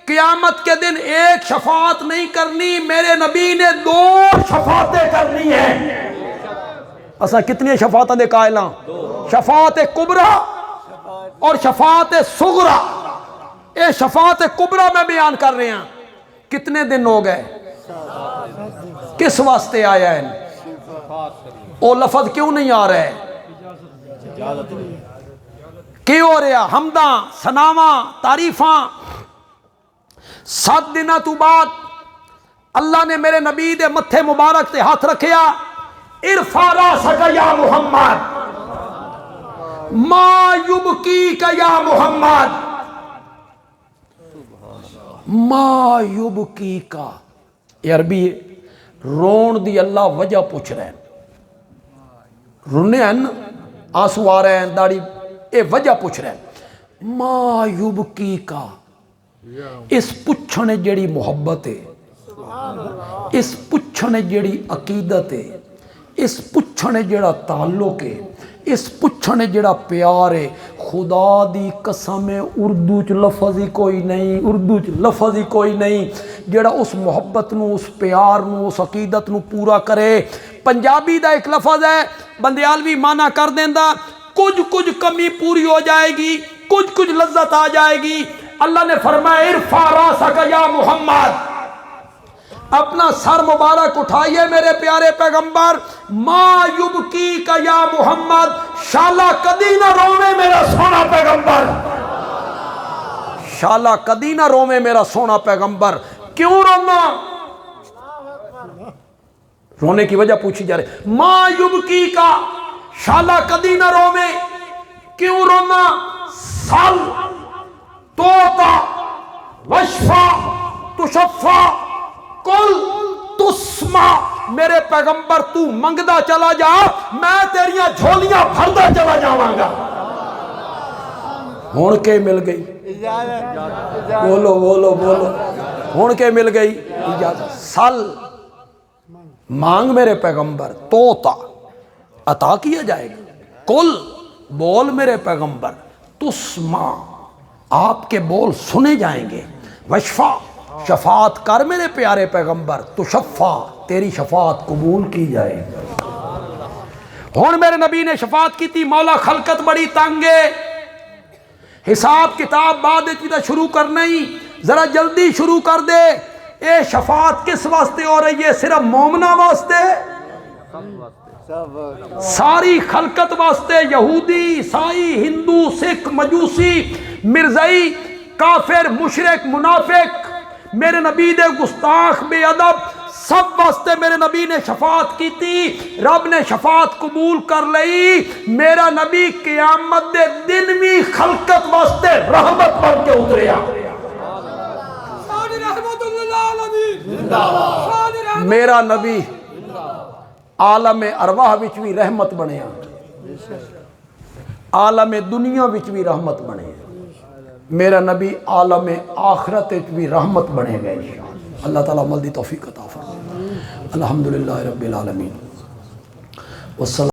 قیامت کے دن ایک شفاعت نہیں کرنی میرے نبی نے 2 شفاعتیں کرنی ہیں. اسا کتنی شفاعتیں دے قائلاں شفاعت کبریٰ اور شفاعت صغریٰ. اے شفاعت کبریٰ میں بیان کر رہے ہیں. کتنے دن ہو گئے کس واسطے آیا ہے او لفظ کیوں نہیں آ رہا ہے کیوں ہو رہا حمداں ثناواں تعریفاں. 7 دنوں تو بعد اللہ نے میرے نبی دے متھے مبارک تے ہاتھ رکھیا. ارفع راسک یا محمد ما یبکیک یا محمد ما یبکیک. یہ عربی رون دی اللہ وجہ پوچھ رہے ہیں. رونے ہیں آنسو آ رہے ہیں داڑھی اے وجہ پوچھ رہے ہیں. ما یبکیک اس پوچھنے جڑی محبت ہے اس پوچھنے جڑی عقیدت ہے اس پوچھنے جڑا تعلق ہے اس پوچھنے جڑا پیار ہے. خدا دی قسم اردو چ لفظ ہی کوئی نہیں اردو چ لفظ ہی کوئی نہیں جڑا اس محبت نو اس پیار نو اس عقیدت نو پورا کرے. پنجابی دا ایک لفظ ہے بندیالوی معنی کر دیندا کچھ کمی پوری ہو جائے گی کچھ لذت آ جائے گی. اللہ نے فرمایا ارفع راسک یا محمد اپنا سر مبارک اٹھائیے میرے پیارے پیغمبر. ما یبکیک یا محمد شالا کدی نہ روے میرا سونا پیغمبر شالا کدی نہ روے میرا سونا پیغمبر. کیوں رونا؟ رونے کی وجہ پوچھی جا رہی، ماں یبکی کا، شالا کدی نہ روے، کیوں رونا؟ سل توتا وشفا تشفا کل تسمع، میرے پیغمبر تو منگدا چلا جا، میں تیریاں جھولیاں بھردا چلا جاواں گا۔ ہون کے مل گئی، بولو بولو بولو، ہون کے مل گئی اجازت۔ سل، مانگ میرے پیغمبر، توتا عطا کیا جائے گا، کل بول میرے پیغمبر، تسمع آپ کے بول سنے جائیں گے، وشفا شفاعت کر میرے پیارے پیغمبر، تشفا تیری شفاعت قبول کی جائے گی۔ ہون میرے نبی نے شفاعت کی تھی، مولا خلقت بڑی تانگے، حساب کتاب بعد اتنا شروع کر نہیں، ذرا جلدی شروع کر دے۔ اے شفاعت کس واسطے ہو رہی ہے؟ صرف مومنہ واسطے؟ ساری خلقت واسطے، یہودی عیسائی ہندو سکھ مجوسی مرزائی کافر مشرک منافق، میرے نبی دے گستاخ بے ادب، سب واسطے میرے نبی نے شفاعت کی تھی۔ رب نے شفاعت قبول کر لئی، میرا نبی قیامت دے دن بھی خلقت واسطے رحمت بن کے اتریا۔ میرا نبی عالم ارواح وچ بھی رحمت بنیا، عالم دنیا وچ بھی رحمت بنے، میرا نبی عالم آخرت وچ بھی رحمت بنے گئے انشاءاللہ۔ اللہ تعالیٰ عمل دی توفیق عطا فرمائے۔ الحمدللہ رب العالمین والصلاة